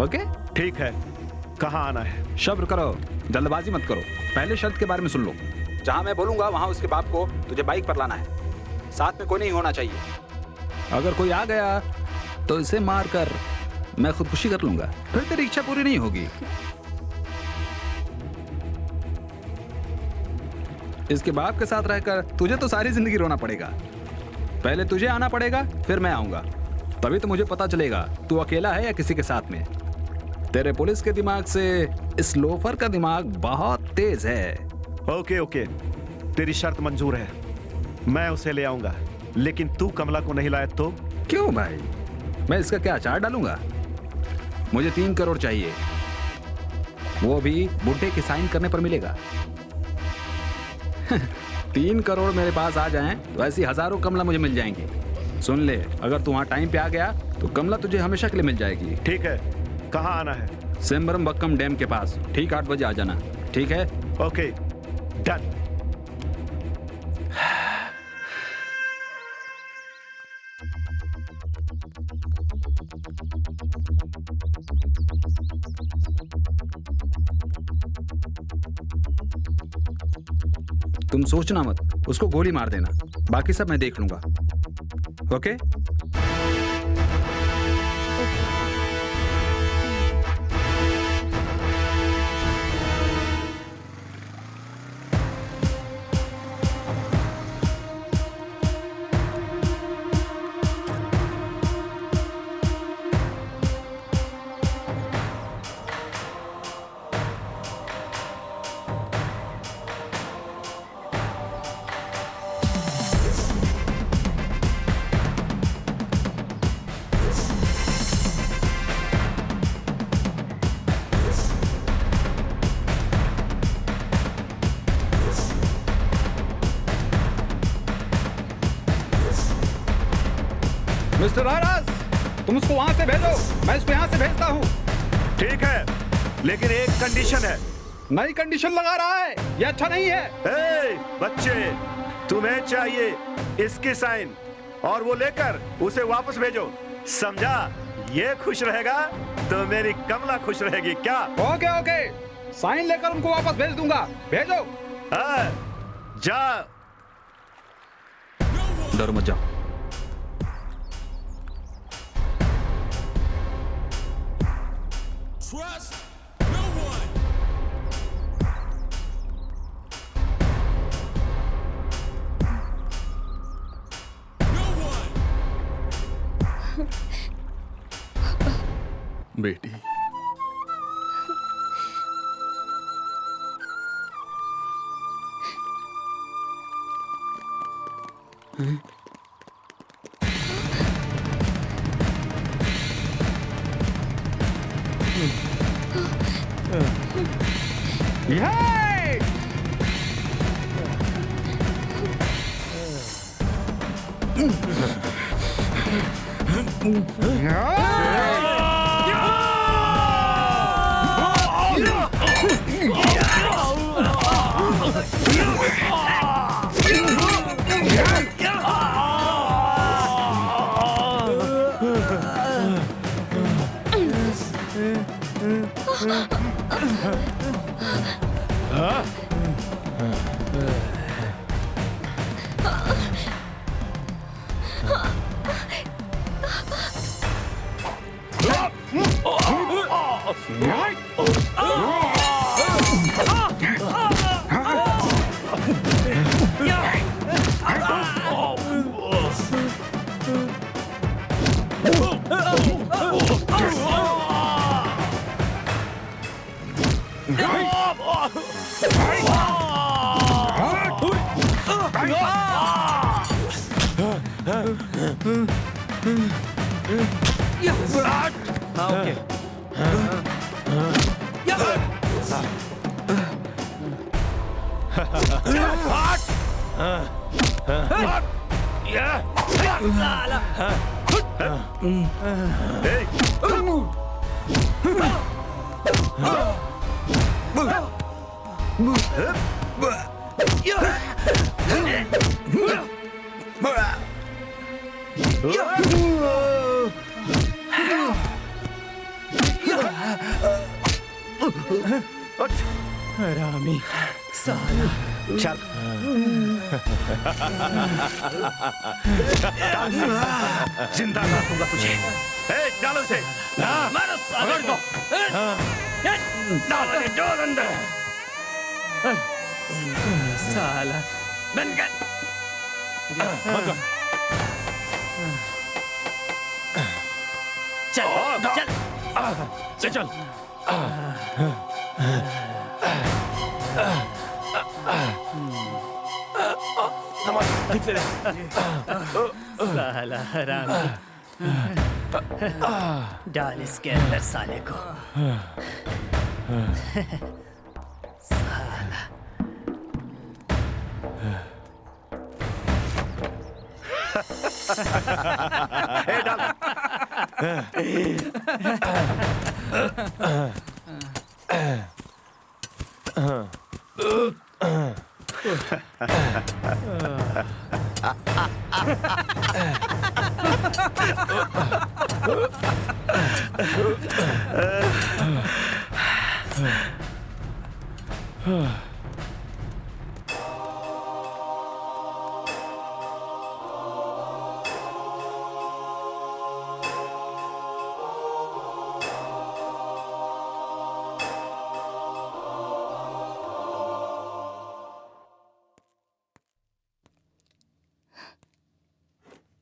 ओके? ठीक है, कहाँ आना है? सब्र करो, जल्दबाजी मत करो। पहले शर्त के बारे में सुन लो। जहाँ मैं बोलूंगा वहाँ उसके बाप को तुझे बाइक पर लाना है। साथ में कोई नहीं होना चाहिए। अगर कोई आ गया तो इसे मार कर मैं खुदकुशी कर लूंगा, फिर तेरी इच्छा पूरी नहीं होगी। इसके बाप के साथ रहकर तुझे तो सारी जिंदगी रोना पड़ेगा। पहले तुझे आना पड़ेगा, फिर मैं आऊंगा। तभी तो मुझे पता चलेगा तू अकेला है या किसी के साथ में। तेरे पुलिस के दिमाग से इस लोफर का दिमाग बहुत तेज है। ओके ओके, तेरी शर्त मंजूर है, मैं उसे ले आऊंगा। लेकिन तू कमला को नहीं लाया तो? क्यों भाई, मैं इसका क्या अचार डालूंगा? मुझे 3 करोड़ चाहिए, वो भी बुड्ढे के साइन करने पर मिलेगा। 3 करोड़ मेरे पास आ जाएं तो ऐसी हजारों कमला मुझे मिल जाएंगी। सुन ले, अगर तू वहाँ टाइम पे आ गया तो कमला तुझे हमेशा के लिए मिल जाएगी। ठीक है, कहाँ आना है? सेम्बरम बक्कम डैम के पास, ठीक 8 बजे आ जाना। ठीक है? Okay, done. तुम सोचना मत, उसको गोली मार देना, बाकी सब मैं देख लूंगा। ओके? मिस्टर रारास, तुम उसको वहां से भेजो, मैं इसको यहाँ से भेजता हूँ। ठीक है, लेकिन एक कंडीशन है। नई कंडीशन लगा रहा है, ये अच्छा नहीं है। ए, बच्चे, तुम्हें चाहिए इसकी साइन और वो लेकर उसे वापस भेजो, समझा? ये खुश रहेगा तो मेरी कमला खुश रहेगी। क्या? ओके ओके, साइन लेकर उनको वापस भेज दूंगा, भेजो। हाँ, जा। डरो मत जाओ। Trust no one. No one. बेटी, हरामी साला। चल जिंदा रखूंगा तुझे। डालो से मारो साले को। डाल अंदर। साला बंद कर। चल चल चल ठीक से साला हरामी। डाल इसके अंदर साले को। साला डाल।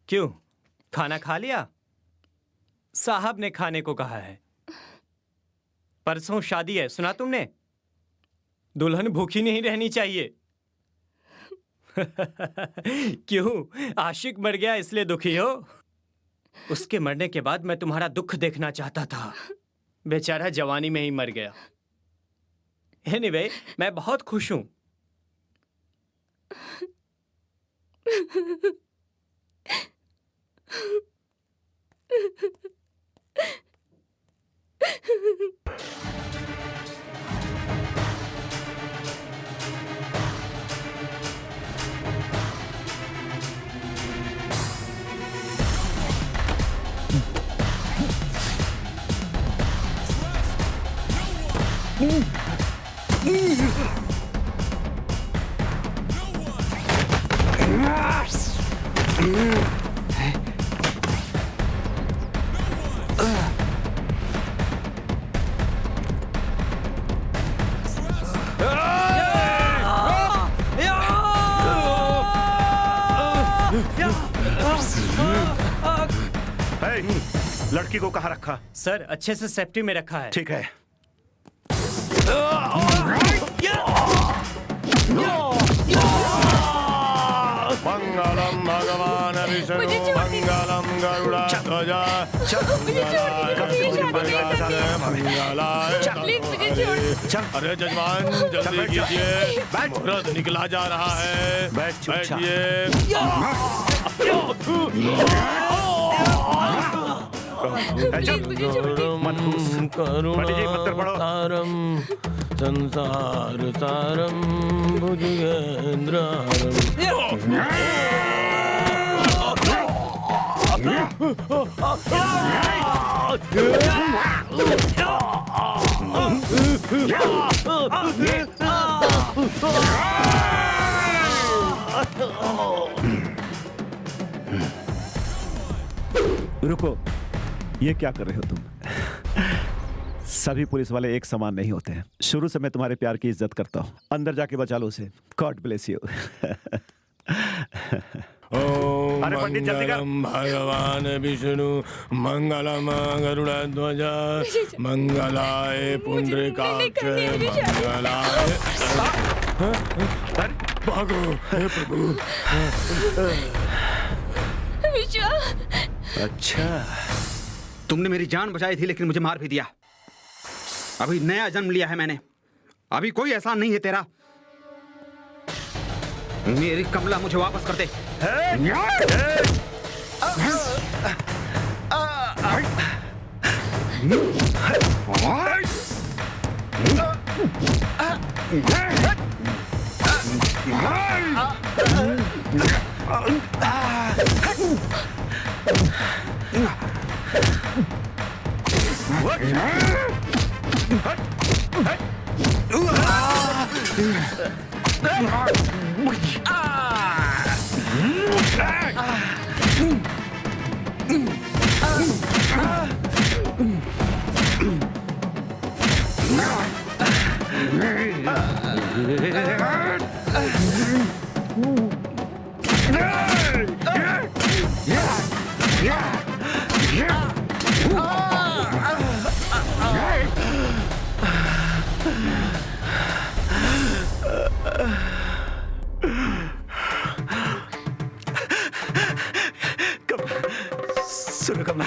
क्यों, खाना खा लिया? साहब ने खाने को कहा है। परसों शादी है, सुना तुमने? दुल्हन भूखी नहीं रहनी चाहिए। क्यों, आशिक मर गया इसलिए दुखी हो? उसके मरने के बाद मैं तुम्हारा दुख देखना चाहता था। बेचारा जवानी में ही मर गया। एनीवे, मैं बहुत खुश हूं। लड़की को कहाँ रखा? सर, अच्छे से सेफ्टी में रखा है। ठीक है। मंगलम भगवान विष्णु मंगलम गरुड़ध्वज मंगलाय अरे जजमान जल्दी कीजिए, मुहूर्त निकला जा रहा है। बैठिए। करुणावतारम संसार सारम भुजगेंद्रहरम। रुको, ये क्या कर रहे हो तुम? सभी पुलिस वाले एक समान नहीं होते हैं। शुरू से मैं तुम्हारे प्यार की इज्जत करता हूँ। अंदर जाके बचा लो उसे। God bless you. ओम अरे पंडित जल्दी कर। मंगलम भगवान विष्णु मंगलम गरुड़ध्वज मंगलाय पुंडरीकाक्ष मंगलाय। भागो हे प्रभु। अच्छा, तुमने मेरी जान बचाई थी लेकिन मुझे मार भी दिया। अभी नया जन्म लिया है मैंने, अभी कोई एहसान नहीं है तेरा। मेरी कमला मुझे वापस कर दे। सुनो कमला,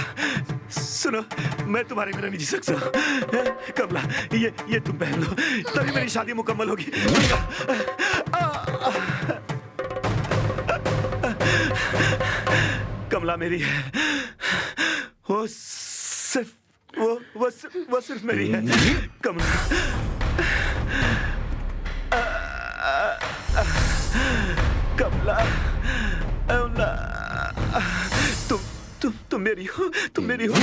सुनो, मैं तुम्हारे बिना नहीं जी सकता। कमला, ये तुम पहन लो, तभी मेरी शादी मुकम्मल होगी। कमला मेरी है, वो सिर्फ मेरी है। कमला, कमला, कमला, तुम मेरी हो, तुम मेरी हो,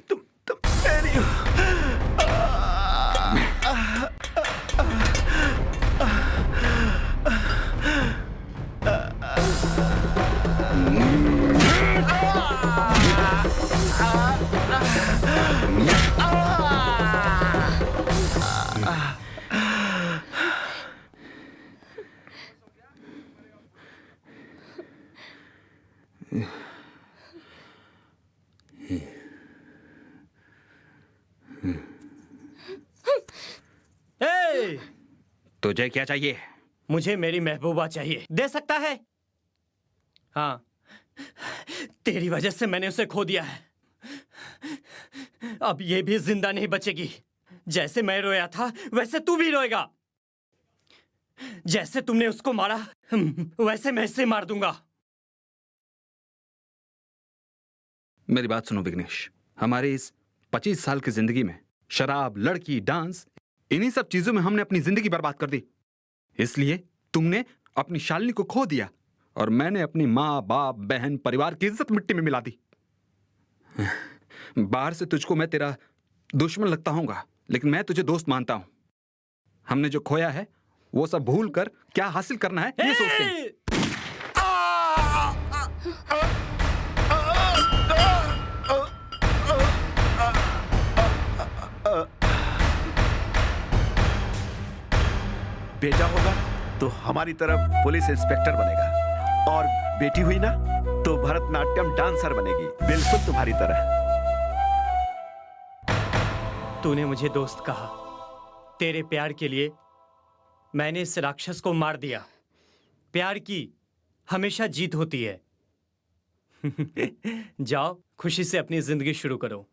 तुम मेरी हो। तुझे क्या चाहिए? मुझे मेरी महबूबा चाहिए। दे सकता है? हाँ, तेरी वजह से मैंने उसे खो दिया है। अब ये भी जिंदा नहीं बचेगी। जैसे मैं रोया था वैसे तू भी रोएगा। जैसे तुमने उसको मारा वैसे मैं इसे मार दूंगा। मेरी बात सुनो विघ्नेश, हमारी इस 25 साल की जिंदगी में शराब, लड़की, डांस, इन्हीं सब चीजों में हमने अपनी जिंदगी बर्बाद कर दी। इसलिए तुमने अपनी शालिनी को खो दिया और मैंने अपनी माँ, बाप, बहन, परिवार की इज्जत मिट्टी में मिला दी। बाहर से तुझको मैं तेरा दुश्मन लगता हूँगा, लेकिन मैं तुझे दोस्त मानता हूँ। हमने जो खोया है वो सब भूल कर क्या हासिल करना है ये सोचते हैं। बेटा होगा तो हमारी तरफ पुलिस इंस्पेक्टर बनेगा, और बेटी हुई ना तो भरतनाट्यम डांसर बनेगी, बिल्कुल तुम्हारी तरह। तूने मुझे दोस्त कहा। तेरे प्यार के लिए मैंने इस राक्षस को मार दिया। प्यार की हमेशा जीत होती है। जाओ, खुशी से अपनी जिंदगी शुरू करो।